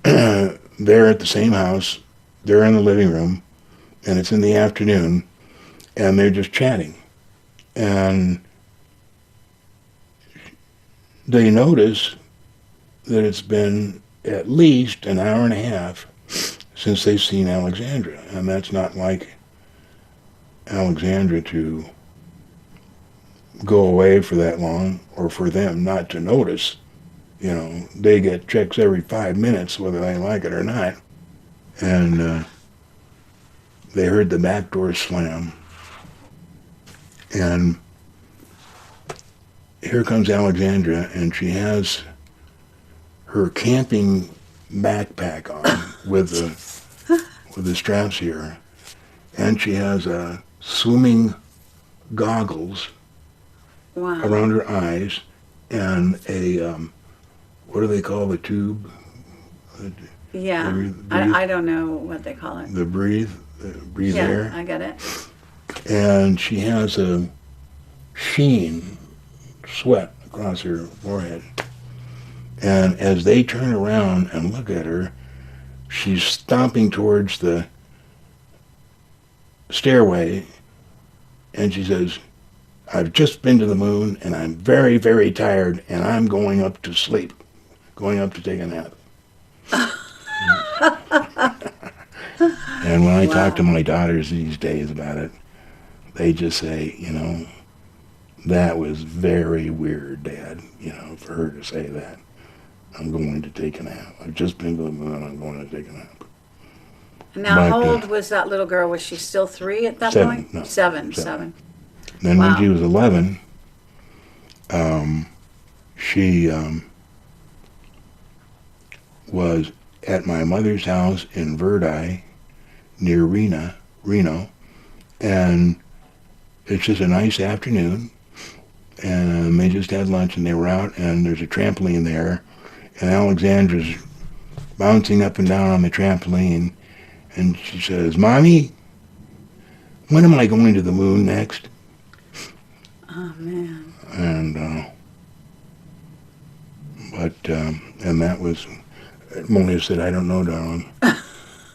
they're at the same house. They're in the living room, and it's in the afternoon, and they're just chatting. And they notice that it's been at least an hour and a half since they've seen Alexandra, and that's not like Alexandra to go away for that long, or for them not to notice. They get checks every 5 minutes, whether they like it or not. And they heard the back door slam, and here comes Alexandra, and she has her camping backpack on with the straps here, and she has swimming goggles around her eyes, and a what do they call the tube? Yeah, I don't know what they call it. The breathe air. Yeah, I get it. And she has a sheen, sweat across her forehead. And as they turn around and look at her, she's stomping towards the stairway, and she says, "I've just been to the moon, and I'm very, very tired, and I'm going up to sleep, going up to take a nap." And when I talk to my daughters these days about it, they just say, "That was very weird, Dad, for her to say that. I'm going to take a nap. I've just been to the moon, I'm going to take a nap." Now, how old was that little girl? Was she still 3 at that 7, point? no, 7. 7. Then when she was 11, she was at my mother's house in Verdi, near Reno, and it's just a nice afternoon, and they just had lunch, and they were out, and there's a trampoline there, and Alexandra's bouncing up and down on the trampoline, and she says, "Mommy, when am I going to the moon next?" Oh, man. And and that was, Moya said, "I don't know, darling."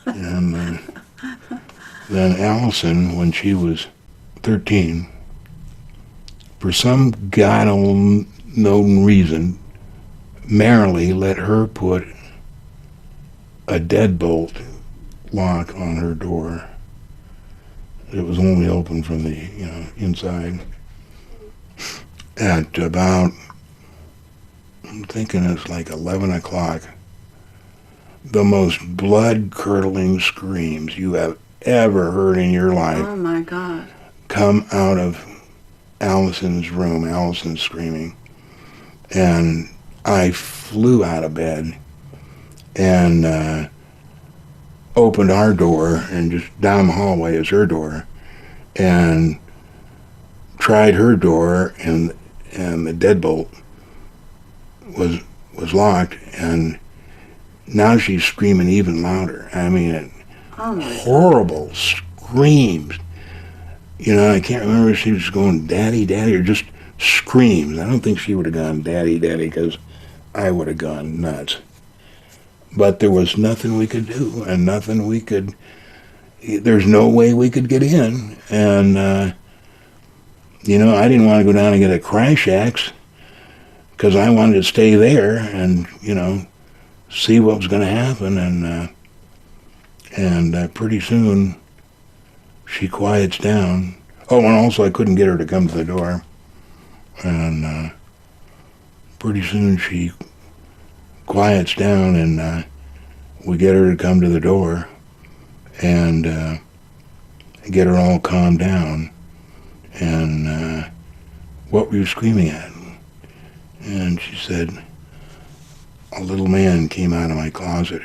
And then Allison, when she was 13, for some God-known reason, merrily let her put a deadbolt lock on her door. It was only open from the, inside. At about, I'm thinking it's like 11 o'clock, the most blood-curdling screams you have ever heard in your life. Oh my God. Come out of Allison's room. Allison's screaming. And I flew out of bed and opened our door, and just down the hallway is her door, and tried her door, and the deadbolt was locked, and now she's screaming even louder. I mean, horrible screams. I can't remember if she was going daddy, daddy, or just screams. I don't think she would have gone daddy, daddy, because I would have gone nuts. But there was nothing we could do, and there's no way we could get in. And, I didn't want to go down and get a crash axe, because I wanted to stay there and, see what was going to happen. And pretty soon she quiets down. Oh, and also I couldn't get her to come to the door. And pretty soon she quiets down, and we get her to come to the door and get her all calmed down. And what were you screaming at? And she said, a little man came out of my closet.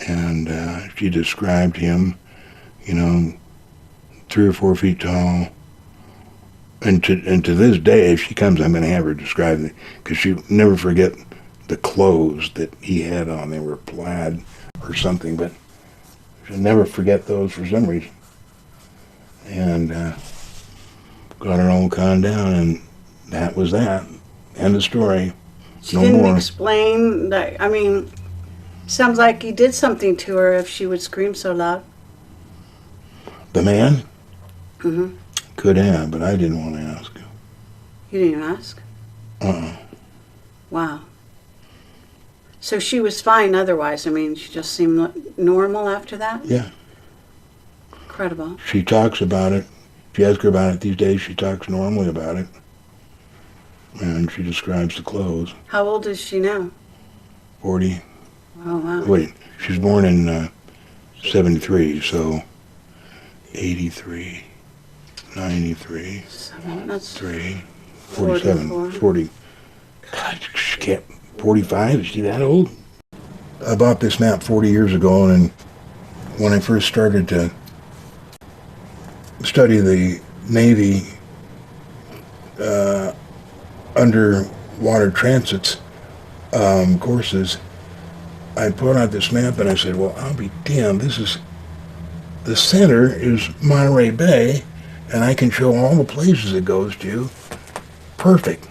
And she described him, 3 or 4 feet tall. And to this day, if she comes, I'm going to have her describe it, because she'll never forget the clothes that he had on. They were plaid or something, but she'll never forget those for some reason. And got her all calmed down, and that was that. End of story. She No didn't more. explain that. I mean, sounds like he did something to her if she would scream so loud. The man? Mm-hmm. Could have, but I didn't want to ask. You didn't even ask? Wow. So she was fine otherwise. I mean, she just seemed normal after that? Yeah. Incredible. She talks about it. If you ask her about it these days, she talks normally about it. And she describes the clothes. How old is she now? 40. Oh, wow. Wait, she was born in 73, so 83, 93, That's 3, 47, 44. 40. God, she can't, 45? Is she that old? I bought this map 40 years ago, and when I first started to study the Navy underwater transits courses, I put out this map and I said, well, I'll be damned, the center is Monterey Bay, and I can show all the places it goes to. Perfect.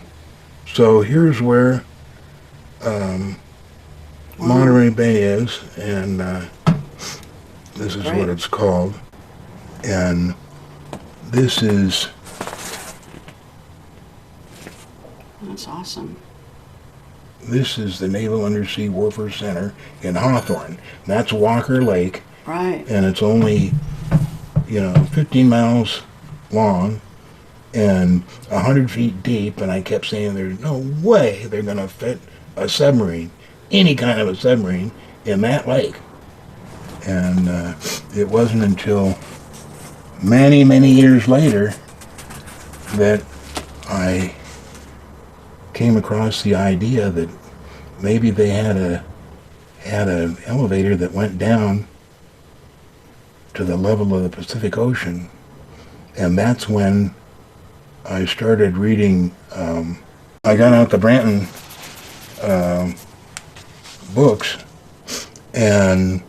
So here's where Monterey Bay is, and this is what it's called. And this is... That's awesome. This is the Naval Undersea Warfare Center in Hawthorne. That's Walker Lake. Right. And it's only, 15 miles long and 100 feet deep. And I kept saying there's no way they're going to fit a submarine, any kind of a submarine, in that lake. And it wasn't until many, many years later that I came across the idea that maybe they had an elevator that went down to the level of the Pacific Ocean. And that's when I started reading. I got out the Branton books, and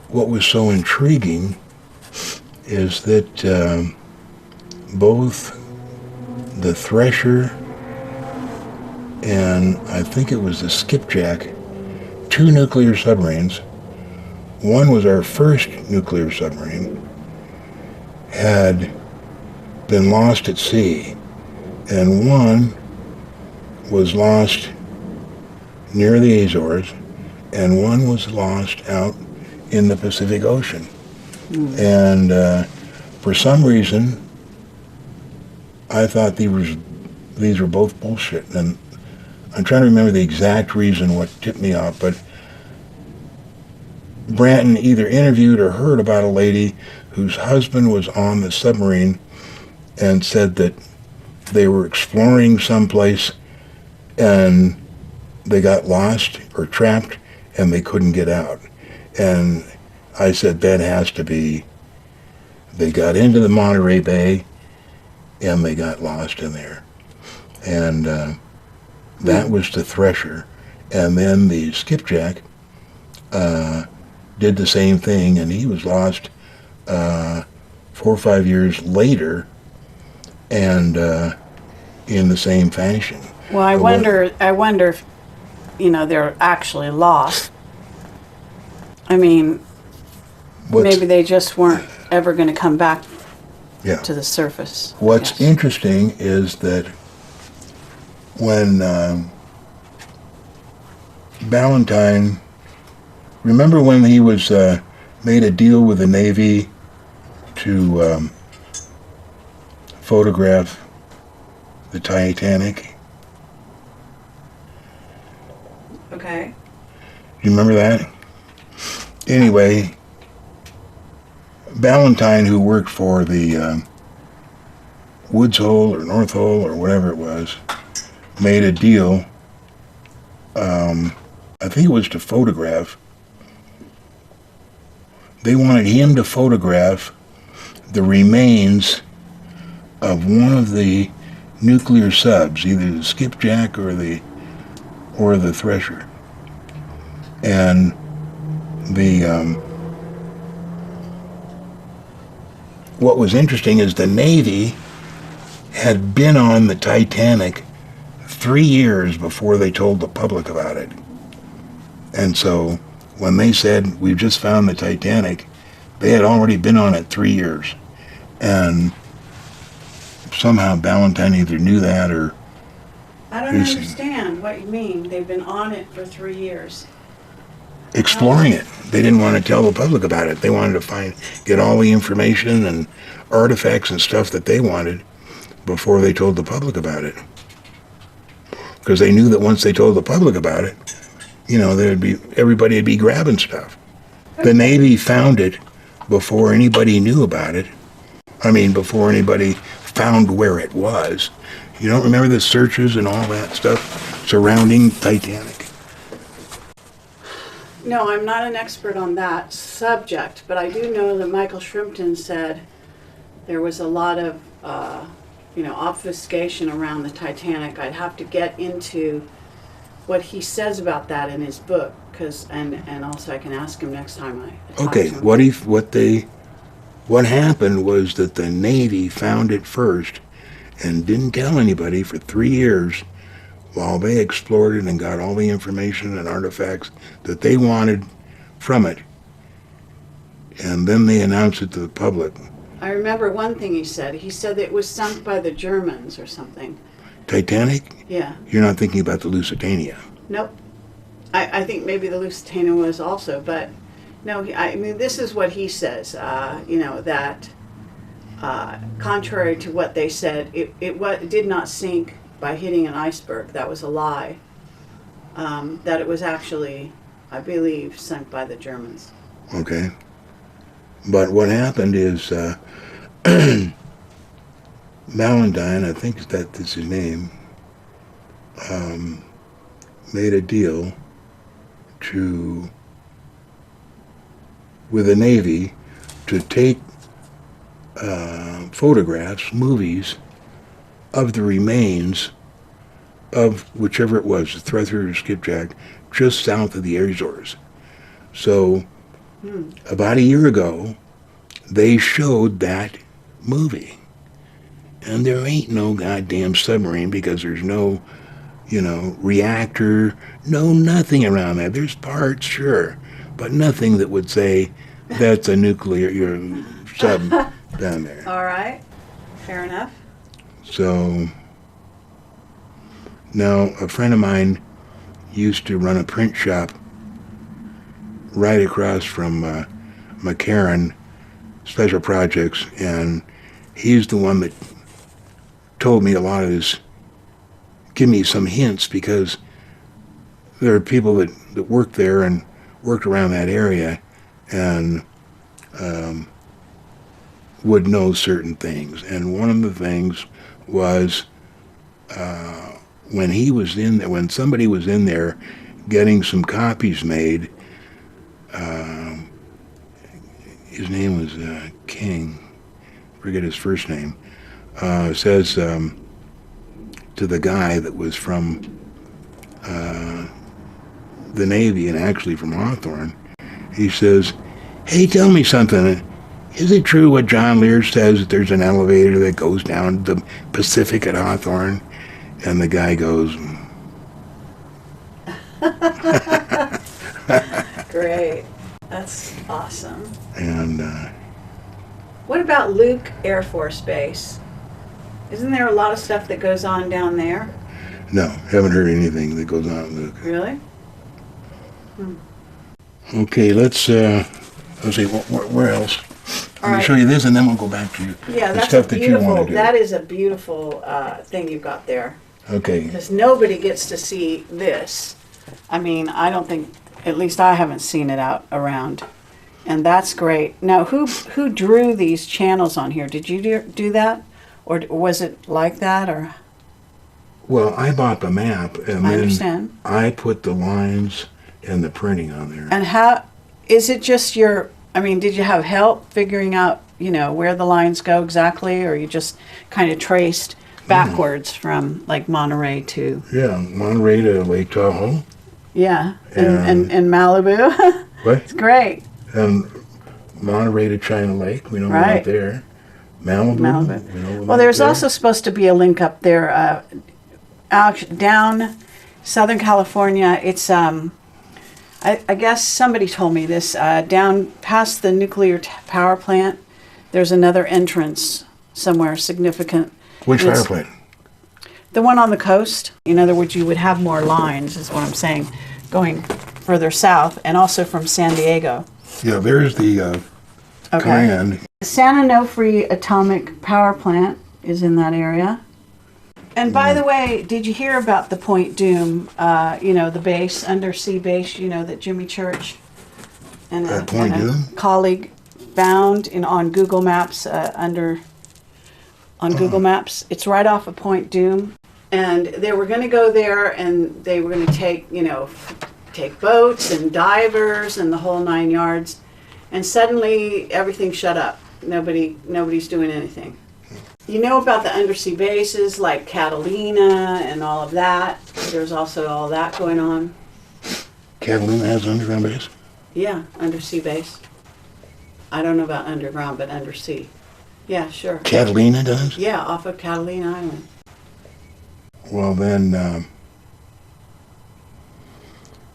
what was so intriguing is that both the Thresher and I think it was the Skipjack, 2 nuclear submarines. One was our first nuclear submarine, had been lost at sea, and one was lost near the Azores, and one was lost out in the Pacific Ocean. And for some reason, I thought these were both bullshit. And I'm trying to remember the exact reason what tipped me off, but Branton either interviewed or heard about a lady whose husband was on the submarine and said that they were exploring someplace and they got lost or trapped and they couldn't get out. And I said, that has to be, they got into the Monterey Bay and they got lost in there. And that was the Thresher. And then the Skipjack did the same thing, and he was lost 4 or 5 years later, and in the same fashion. Well, I wonder if, they're actually lost. I mean, maybe they just weren't ever going to come back to the surface. What's interesting is that when Ballantyne, remember when he was made a deal with the Navy to photograph the Titanic? Okay. You remember that? Anyway, Ballantyne, who worked for the Woods Hole or North Hole or whatever it was, made a deal, I think it was to photograph. They wanted him to photograph the remains of one of the nuclear subs, either the Skipjack or the Thresher. And what was interesting is the Navy had been on the Titanic 3 years before they told the public about it. And so when they said, we've just found the Titanic, they had already been on it 3 years. And somehow Ballantyne either knew that or... I don't understand what you mean. They've been on it for 3 years. Exploring it. They didn't want to tell the public about it. They wanted to get all the information and artifacts and stuff that they wanted before they told the public about it. Because they knew that once they told the public about it, everybody would be grabbing stuff. The Navy found it before anybody knew about it. I mean, before anybody found where it was. You don't remember the searches and all that stuff surrounding Titanic? No, I'm not an expert on that subject, but I do know that Michael Shrimpton said there was a lot of, obfuscation around the Titanic. I'd have to get into what he says about that in his book, and also I can ask him next time I talk to him. What happened was that the Navy found it first and didn't tell anybody for 3 years while they explored it and got all the information and artifacts that they wanted from it. And then they announced it to the public. I remember one thing he said. He said that it was sunk by the Germans or something. Titanic? Yeah. You're not thinking about the Lusitania? Nope. I think maybe the Lusitania was also, but no, this is what he says, that contrary to what they said, it did not sink by hitting an iceberg. That was a lie. That it was actually, I believe, sunk by the Germans. Okay. But what happened is Ballantyne, I think that's his name, made a deal with the Navy to take photographs, movies, of the remains of whichever it was, the Thresher or Skipjack, just south of the Azores. So about a year ago, they showed that movie. And there ain't no goddamn submarine because there's no, reactor, nothing around that. There's parts, sure, but nothing that would say that's a nuclear sub down there. All right, fair enough. So now a friend of mine used to run a print shop right across from McCarran Special Projects, and he's the one that told me a lot of this, give me some hints, because there are people that worked there and worked around that area and would know certain things. And one of the things was when he was in there, when somebody was in there getting some copies made, his name was King, forget his first name, says to the guy that was from the Navy and actually from Hawthorne, he says, hey, tell me something. Is it true what John Lear says, that there's an elevator that goes down the Pacific at Hawthorne? And the guy goes, Great. That's awesome. And what about Luke Air Force Base? Isn't there a lot of stuff that goes on down there? no, haven't heard anything that goes on, Luke. Really? Okay, let's see, where else? All I'll right. show you this, and then we'll go back to Yeah, the that's stuff a that you beautiful, want to do. that is a beautiful thing you've got there. Okay, Because nobody gets to see this. I mean, I don't think, at least I haven't seen it out around. And that's great. Now, who drew these channels on here? Did you do that? Or was it like that? Or well, I bought the map, and I then understand. I put the lines and the printing on there. And how, is it just your, I mean, did you have help figuring out, where the lines go exactly? Or you just kind of traced backwards from like Monterey to, Yeah, Monterey to Lake Tahoe. yeah, and Malibu? What? It's great. And Monterey to China Lake, we know Right. right there. Malibu. Malibu. We know Well, right there's there. also supposed to be a link up there, down Southern California. It's, I guess somebody told me this, down past the nuclear power plant, there's another entrance somewhere significant. Which And power it's plant? The one on the coast. In other words, you would have more lines, is what I'm saying, going further south, and also from San Diego. Yeah, there's the Okay. command. San Onofre Atomic Power Plant is in that area. And by the way, did you hear about the Point Doom, the base, undersea base, that Jimmy Church and Point and Doom? colleague found on Google Maps, Google Maps? It's right off of Point Doom. And they were going to go there, and they were going to take boats and divers and the whole 9 yards. And suddenly everything shut up. Nobody's doing anything. You know about the undersea bases like Catalina and all of that. There's also all that going on. Catalina has an underground base? Yeah, undersea base. I don't know about underground, but undersea. Yeah, sure. Catalina does? Yeah, off of Catalina Island. Well, then,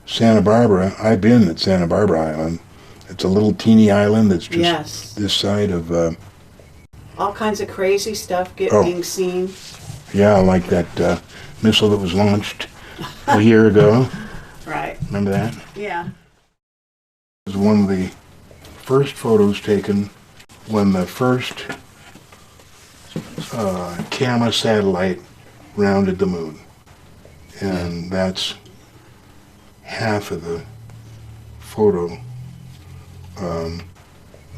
Santa Barbara, I've been at Santa Barbara Island. It's a little teeny island that's just Yes. this side of, All kinds of crazy stuff Oh. being seen. yeah, like that missile that was launched a year ago. Right. Remember that? Yeah. It was one of the first photos taken when the first camera satellite rounded the moon. And that's half of the photo.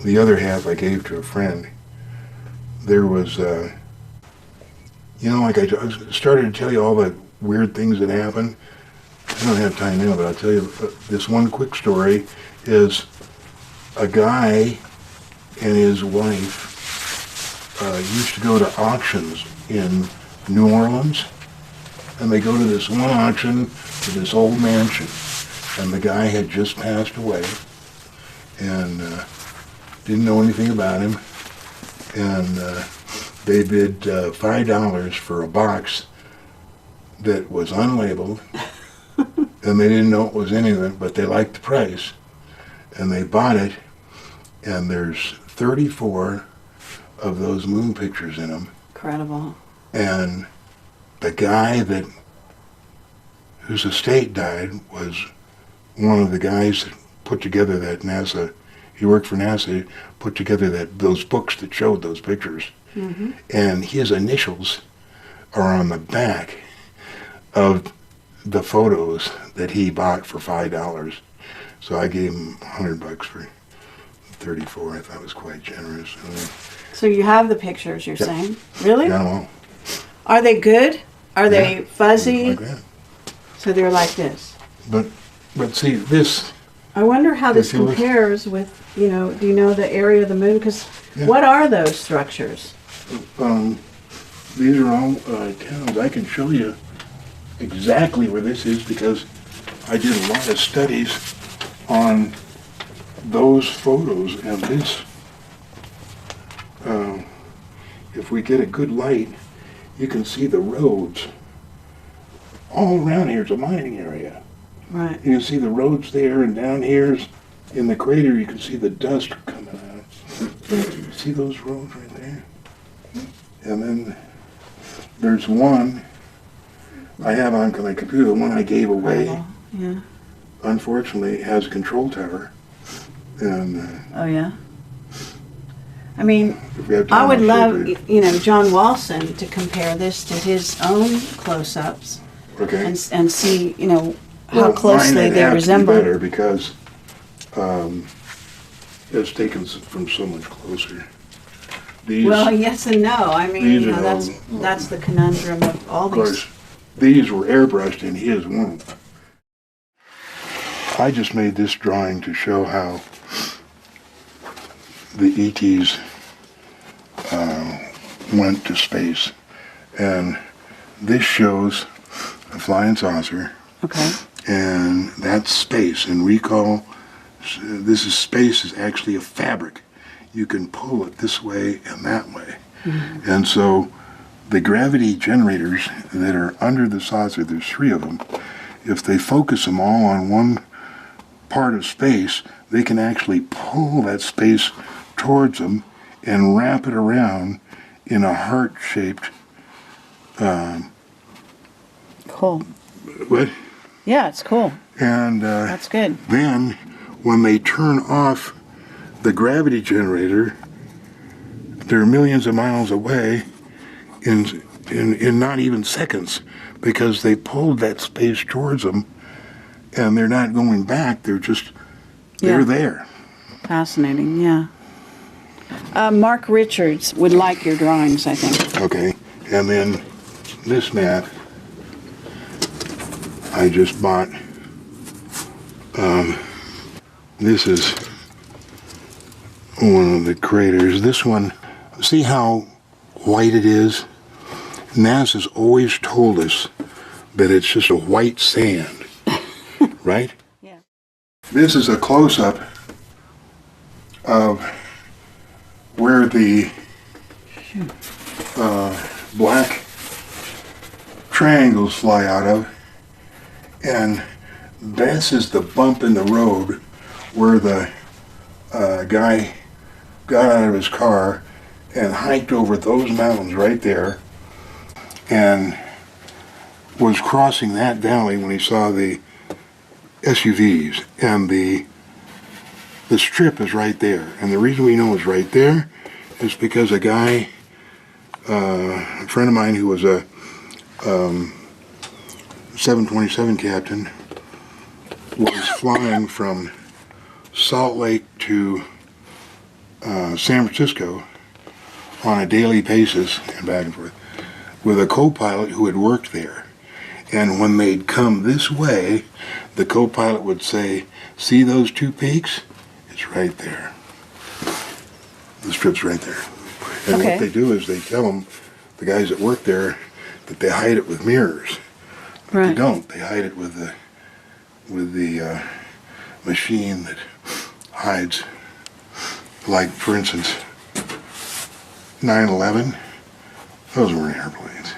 The other half I gave to a friend. There was, like I started to tell you all the weird things that happened. I don't have time now, but I'll tell you this one quick story is a guy and his wife used to go to auctions in New Orleans, and they go to this one auction to this old mansion, and the guy had just passed away, and didn't know anything about him, and they bid $5 for a box that was unlabeled, and they didn't know what was in it, but they liked the price, and they bought it, and there's 34 of those moon pictures in them. Incredible. And the guy whose estate died was one of the guys that put together that NASA. He worked for NASA. Put together those books that showed those pictures, and his initials are on the back of the photos that he bought for $5. So I gave him $100 for 34. I thought it was quite generous. So you have the pictures, you're saying? Really? Got them all. Are they good? Are they fuzzy? Like that. So they're like this. But see, this... I wonder how this If you look- compares with, do you know the area of the moon? Because Yeah. what are those structures? These are all towns. I can show you exactly where this is because I did a lot of studies on those photos and this. If we get a good light, you can see the roads. All around here is a mining area. Right. You can see the roads there, and down here in the crater you can see the dust coming out. See those roads right there? And then there's one I have on my computer, the one I gave away. Yeah. Unfortunately, it has a control tower. And Oh, yeah? I mean, if we have time, I would I'll show love, you. John Walson to compare this to his own close-ups Okay. and see, how Well, closely mine would they have to be resemble. better because it's taken from so much closer. These, Well, yes and no. I mean, these are that's the conundrum of all of these. course, these were airbrushed and his weren't. I just made this drawing to show how the ETs went to space. And this shows a flying saucer, Okay. and that's space. And recall, this is space is actually a fabric. You can pull it this way and that way. And so the gravity generators that are under the saucer, there's 3 of them, if they focus them all on one part of space, they can actually pull that space towards them and wrap it around in a heart-shaped, Cool. what? Yeah, it's cool. And That's good. then when they turn off the gravity generator, they're millions of miles away in not even seconds because they pulled that space towards them and they're not going back, they're Yeah. there. Fascinating, yeah. Mark Richards would like your drawings, I think. Okay, and then this map I just bought. This is one of the craters. This one, see how white it is? NASA's always told us that it's just a white sand, right? Yeah. This is a close-up of where the black triangles fly out of, and this is the bump in the road where the guy got out of his car and hiked over those mountains right there and was crossing that valley when he saw the SUVs, and the strip is right there. And the reason we know it's right there is because a guy, a friend of mine who was a 727 captain, was flying from Salt Lake to San Francisco on a daily basis and back and forth with a co-pilot who had worked there. And when they'd come this way, the co-pilot would say, "See those 2 peaks? It's right there. The strip's right there." And Okay. what they do is they tell them, the guys that work there, that they hide it with mirrors. But Right. they don't. They hide it with the machine that hides. Like, for instance, 9/11, those weren't airplanes.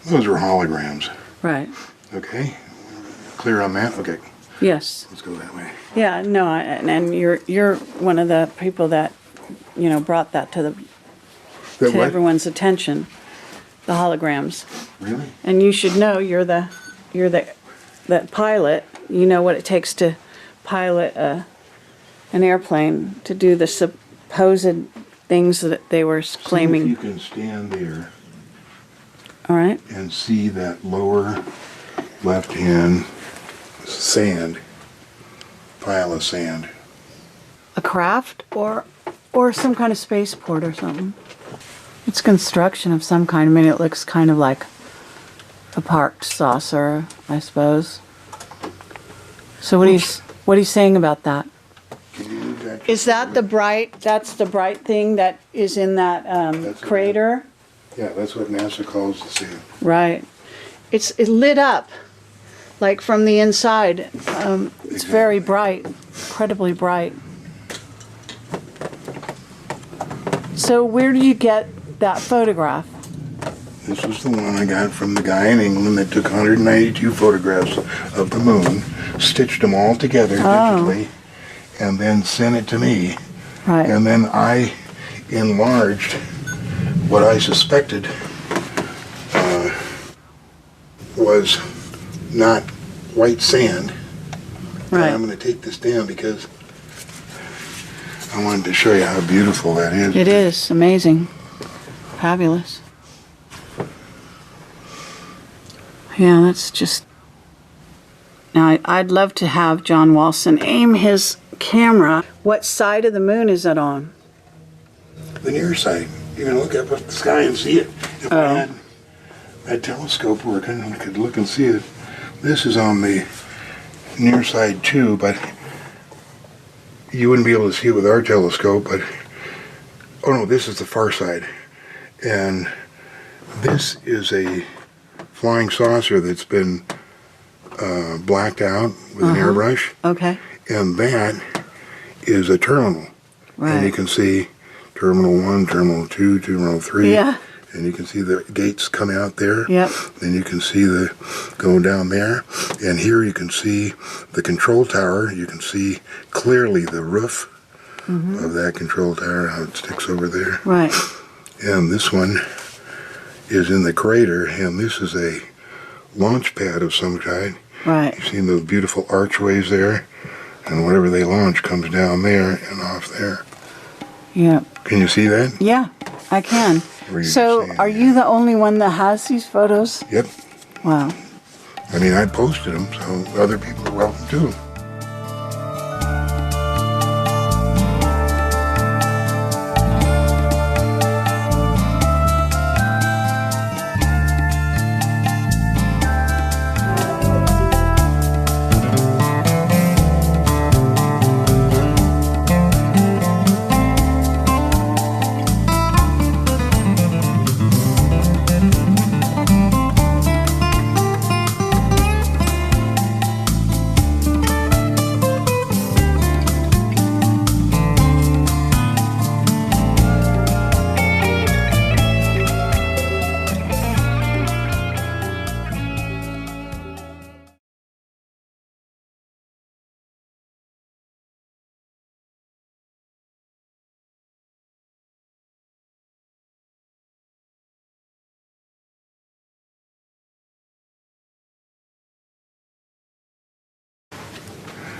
Those were holograms. Right. Okay? Clear on that? Okay, Yes. let's go that way. Yeah, no, and you're one of the people that, brought that to That what? everyone's attention, the holograms. Really? And you should know that pilot, you know what it takes to pilot a an airplane to do the supposed things that they were claiming. See if you can stand there. All right. And see that lower left-hand sand, pile of sand. A craft or some kind of spaceport or something. It's construction of some kind. I mean, it looks kind of like a parked saucer, I suppose. So what are you saying about that? Can you move that? Is that that's the bright thing that is in that crater? Yeah, that's what NASA calls the sand. Right. It's lit up, like from the inside. It's very bright, incredibly bright. So where do you get that photograph? This was the one I got from the guy in England that took 192 photographs of the moon, stitched them all together digitally, and then sent it to me. Right. And then I enlarged what I suspected was not white sand. Right. And I'm going to take this down because I wanted to show you how beautiful that is. It is amazing. Fabulous. Yeah, that's just... Now, I'd love to have John Walson aim his camera. What side of the moon is it on? The near side. You're going to look up at the sky and see it. If I had that telescope working, I could look and see it. This is on the near side too, but you wouldn't be able to see it with our telescope, but... Oh no, this is the far side. And this is a flying saucer that's been blacked out with an airbrush. Okay. And that is a terminal. Right. And you can see Terminal 1, Terminal 2, Terminal 3. Yeah. And you can see the gates come out there. Yep. Then you can see the going down there. And here you can see the control tower. You can see clearly the roof of that control tower, how it sticks over there. Right. And this one is in the crater, and this is a launch pad of some kind. Right. You've seen those beautiful archways there, and whatever they launch comes down there and off there. Yeah. Can you see that? Yeah, I can. So, are you the only one that has these photos? Yep. Wow. I mean, I posted them, so other people are welcome too.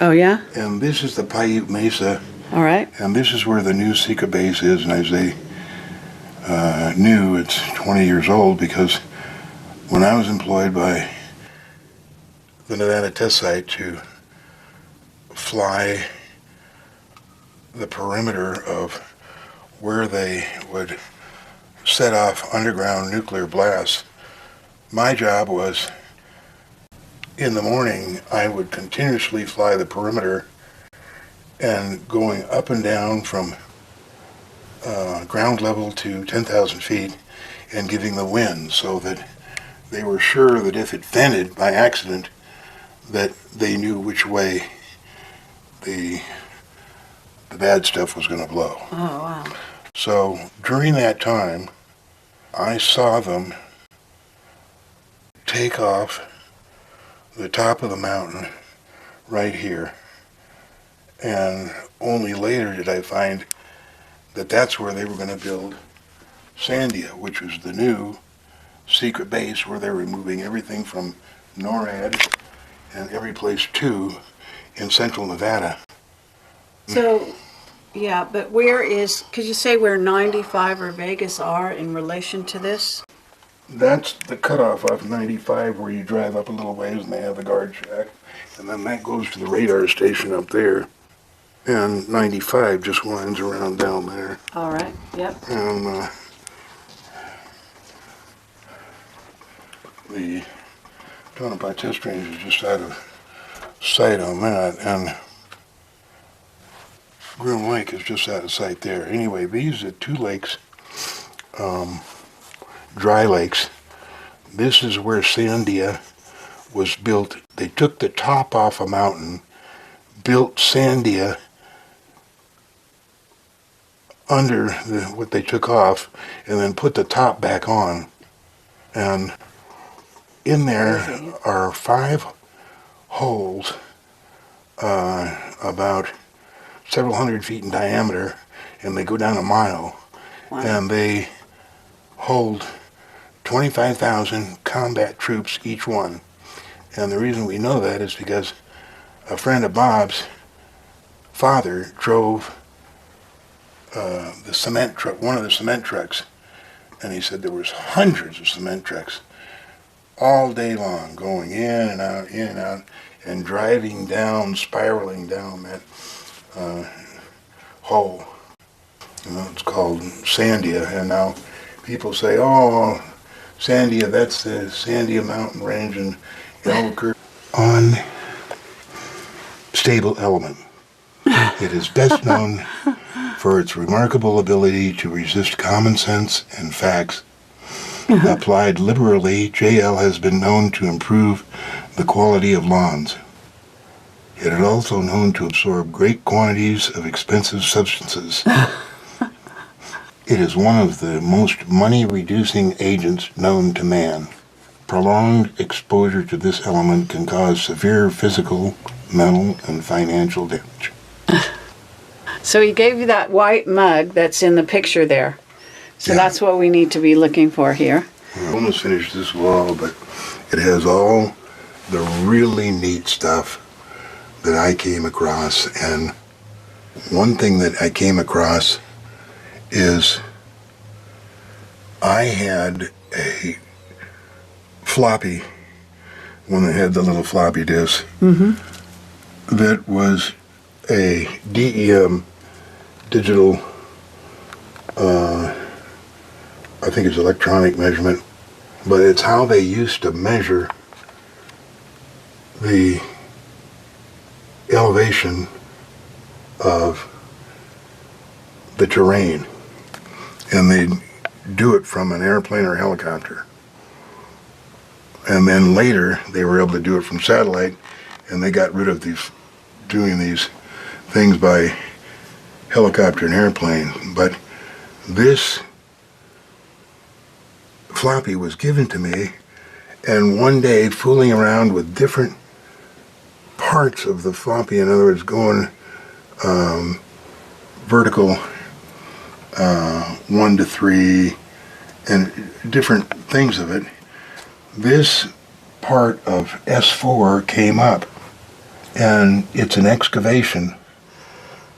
Oh, yeah? And this is the Paiute Mesa. All right. And this is where the new secret base is. And I say new, it's 20 years old, because when I was employed by the Nevada test site to fly the perimeter of where they would set off underground nuclear blasts, my job was, in the morning, I would continuously fly the perimeter and going up and down from ground level to 10,000 feet and giving the wind, so that they were sure that if it vented by accident, that they knew which way the bad stuff was going to blow. Oh, wow. So during that time, I saw them take off the top of the mountain right here, and only later did I find that that's where they were going to build Sandia, which was the new secret base where they were moving everything from NORAD and every place to in central Nevada So, yeah, but could you say where 95 or Vegas are in relation to this? That's the cutoff off 95 where you drive up a little ways and they have the guard shack. And then that goes to the radar station up there. And 95 just winds around down there. All right, yep. And the Tonopah Test Range is just out of sight on that. And Groom Lake is just out of sight there. Anyway, these are two lakes, dry lakes. This is where Sandia was built. They took the top off a mountain, built Sandia under what they took off, and then put the top back on. And in there are 5 holes, about several hundred feet in diameter, and they go down a mile. Wow. And they hold 25,000 combat troops each one. And the reason we know that is because a friend of Bob's father drove the cement truck, one of the cement trucks, and he said there was hundreds of cement trucks all day long going in and out, and driving down, spiraling down that hole. You know, it's called Sandia, and now people say, oh, Sandia, that's the Sandia mountain range in Albuquerque. Unstable element. It is best known for its remarkable ability to resist common sense and facts. Applied liberally, JL has been known to improve the quality of lawns. It is also known to absorb great quantities of expensive substances. It is one of the most money-reducing agents known to man. Prolonged exposure to this element can cause severe physical, mental, and financial damage. So he gave you that white mug that's in the picture there. So Yeah. that's what we need to be looking for here. I almost finished this wall, but it has all the really neat stuff that I came across. And one thing that I came across is I had a floppy, when they had the little floppy disk, that was a DEM digital, I think it's electronic measurement, but it's how they used to measure the elevation of the terrain. And they do it from an airplane or helicopter. And then later they were able to do it from satellite, and they got rid of doing these things by helicopter and airplane. But this floppy was given to me, and one day fooling around with different parts of the floppy, in other words going vertical 1 to 3 and different things of it, this part of S4 came up, and it's an excavation.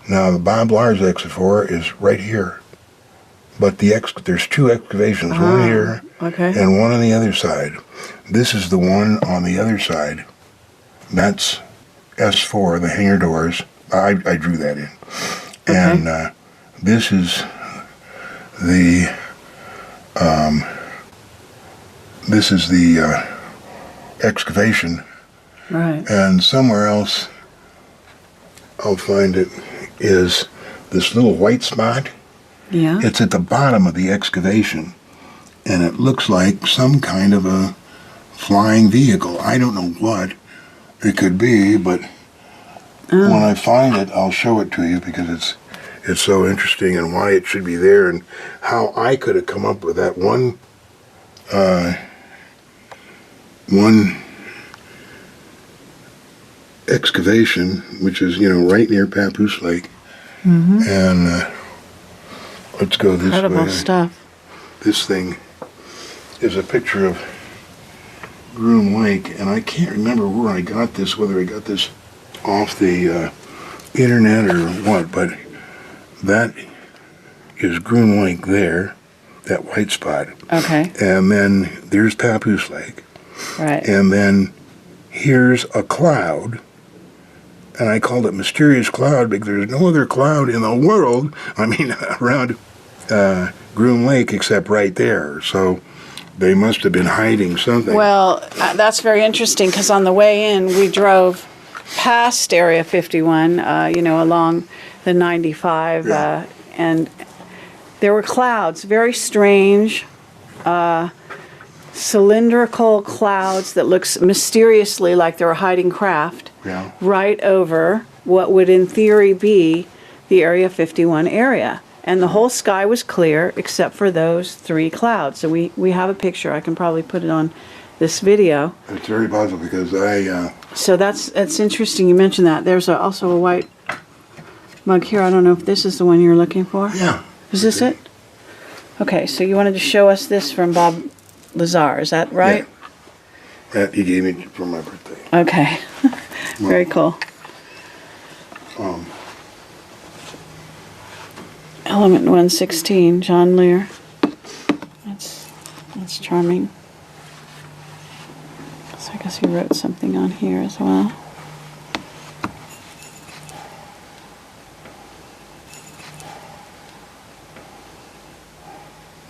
Now the Bob Lars S4 is right here, but there's 2 excavations, one here and one on the other side. This is the one on the other side. That's S4, the hangar doors. I drew that in. Okay. And this is the excavation. Right. And somewhere else, I'll find it, is this little white spot. Yeah. It's at the bottom of the excavation, and it looks like some kind of a flying vehicle. I don't know what it could be, but when I find it, I'll show it to you, because it's so interesting, and why it should be there, and how I could have come up with that one excavation, which is, right near Papoose Lake. And let's go this Incredible way. stuff. This thing is a picture of Groom Lake, and I can't remember where I got this, whether I got this off the internet or what, but that is Groom Lake there, that white spot. Okay. And then there's Papoose Lake. Right. And then here's a cloud, and I called it Mysterious Cloud because there's no other cloud in the world, around Groom Lake except right there. So they must have been hiding something. Well, that's very interesting because on the way in, we drove past Area 51, along the 95, Yeah. and there were clouds, very strange, cylindrical clouds that looks mysteriously like they were hiding craft Yeah. right over what would in theory be the Area 51 area. And the whole sky was clear except for those 3 clouds. So we have a picture. I can probably put it on this video. It's very possible because So that's interesting you mentioned that. There's also a white mug here. I don't know if this is the one you're looking for. yeah. Is this it? Okay, so you wanted to show us this from Bob Lazar, is that right? Yeah. That he gave me for my birthday. Okay. Very cool. Element 116, John Lear. That's charming. So I guess he wrote something on here as well.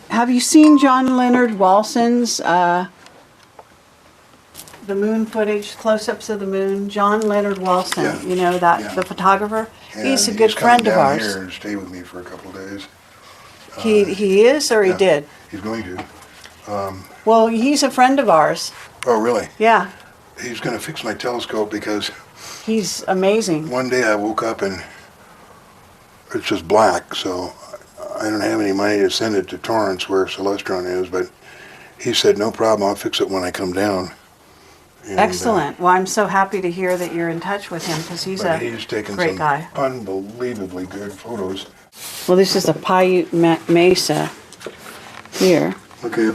Have you seen John Leonard Walson's the moon footage, close-ups of the moon? John Leonard Walson, Yeah. the photographer. And He's a good friend of coming down ours. here and stay with me for a couple of days. He is, or he Yeah. did? He's going to. Well, he's a friend of ours. Oh, really? Yeah, He's going to fix my telescope because he's amazing. one day I woke up and it's just black, so I don't have any money to send it to Torrance where Celestron is, but he said, no problem, I'll fix it when I come down. And, Excellent. Well, I'm so happy to hear that you're in touch with him because he's but a he's taken great some guy. unbelievably good photos. Well, this is a Paiute Mesa here. Okay,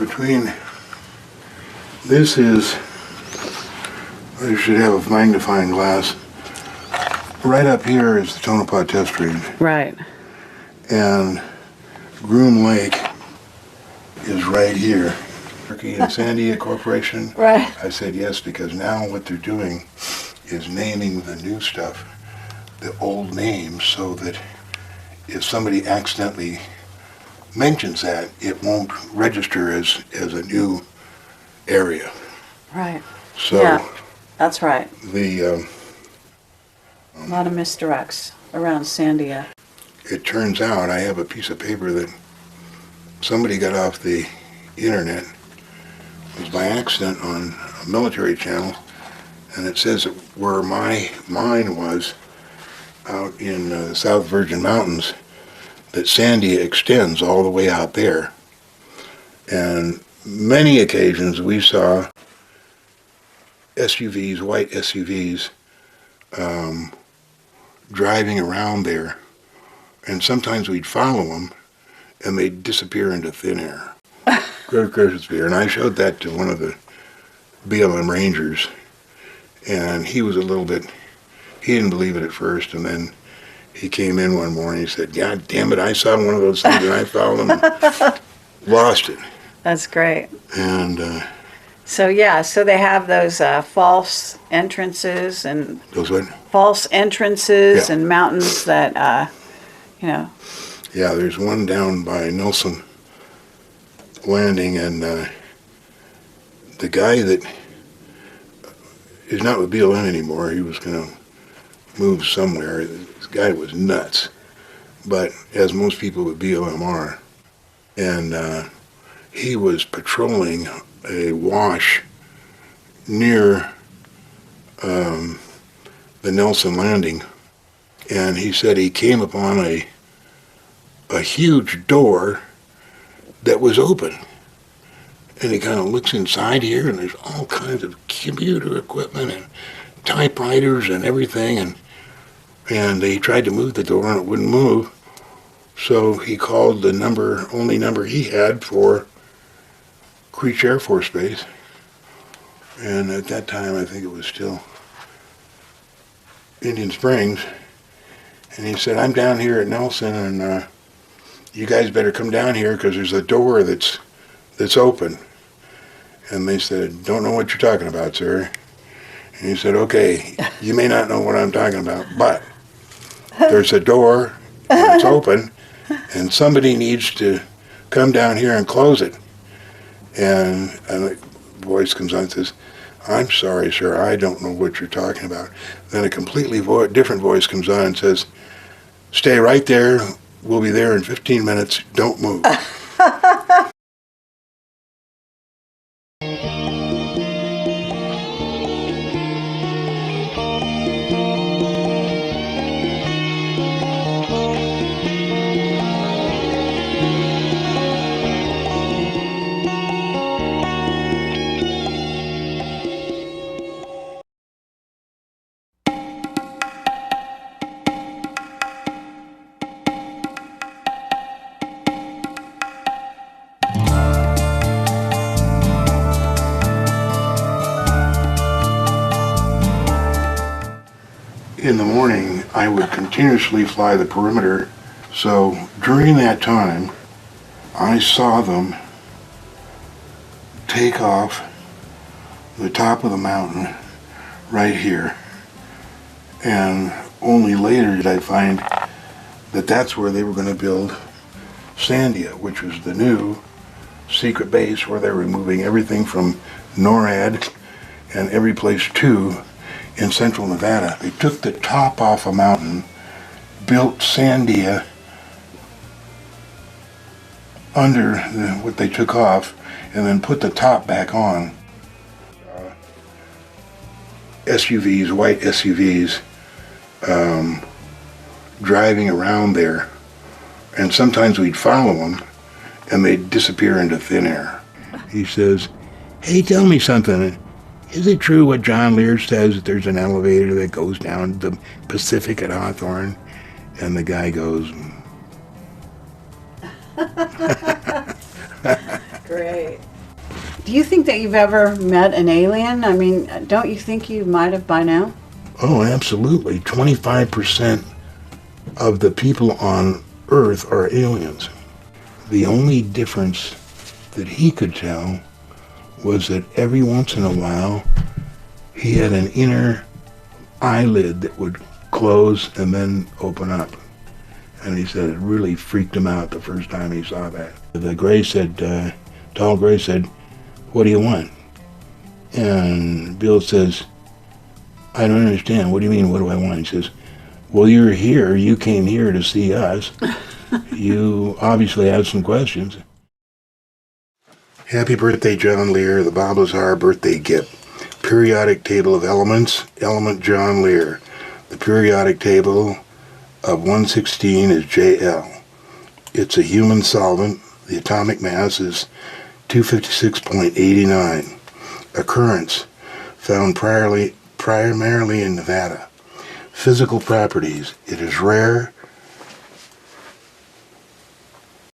this is, I should have a magnifying glass. Right up here is the Tonopah test range, Right. and Groom Lake is right here. Turkey and Sandia Corporation. Right. I said yes because now what they're doing is naming the new stuff, the old names, so that if somebody accidentally mentions that, it won't register as a new area. Right. So Yeah, that's right. the A lot of misdirects around Sandia. it turns out I have a piece of paper that somebody got off the internet. It was by accident on a military channel, and it says that where my mine was out in the South Virgin Mountains, that Sandia extends all the way out there. And many occasions we saw SUVs, white SUVs, driving around there, and sometimes we'd follow them and they'd disappear into thin air. And I showed that to one of the BLM Rangers, and he was he didn't believe it at first, and then he came in one morning and said, God damn it, I saw one of those things and I followed them and lost it. That's great. And So they have those false entrances and those what? false entrances Yeah. and mountains that, Yeah, there's one down by Nelson Landing, and the guy that is not with BLM anymore, he was going to move somewhere. This guy was nuts, but as most people with BLM are, and he was patrolling a wash near the Nelson Landing, and he said he came upon a huge door that was open, and he kind of looks inside here, and there's all kinds of computer equipment and typewriters and everything, and he tried to move the door and it wouldn't move, so he called the only number he had for Creech Air Force Base, and at that time I think it was still Indian Springs, And he said, I'm down here at Nelson, and you guys better come down here because there's a door that's open. And they said, don't know what you're talking about, sir. And he said, okay, you may not know what I'm talking about, but there's a door and it's open, and somebody needs to come down here and close it. And a voice comes on and says, I'm sorry, sir, I don't know what you're talking about. Then a completely different voice comes on and says, stay right there, we'll be there in 15 minutes, don't move. In the morning, I would continuously fly the perimeter, so during that time, I saw them take off the top of the mountain right here, and only later did I find that that's where they were going to build Sandia, which was the new secret base where they were moving everything from NORAD and every place to in central Nevada. They took the top off a mountain, built Sandia under what they took off, and then put the top back on. SUVs, white SUVs, driving around there, and sometimes we'd follow them and they'd disappear into thin air. He says, hey, tell me something. Is it true what John Lear says, that there's an elevator that goes down the Pacific at Hawthorne? And the guy goes, Great. Do you think that you've ever met an alien? I mean, don't you think you might have by now? oh, absolutely. 25% of the people on Earth are aliens. The only difference that he could tell was that every once in a while he had an inner eyelid that would close and then open up. And he said it really freaked him out the first time he saw that. The gray said, tall gray said, what do you want? And Bill says, I don't understand. What do you mean, what do I want? He says, well, you're here. You came here to see us. You obviously have some questions. Happy birthday, John Lear, the Bob Lazar birthday gift. Periodic table of elements, element John Lear. The periodic table of 116 is JL. It's a human solvent. The atomic mass is 256.89. Occurrence, found primarily in Nevada. Physical properties, it is rare,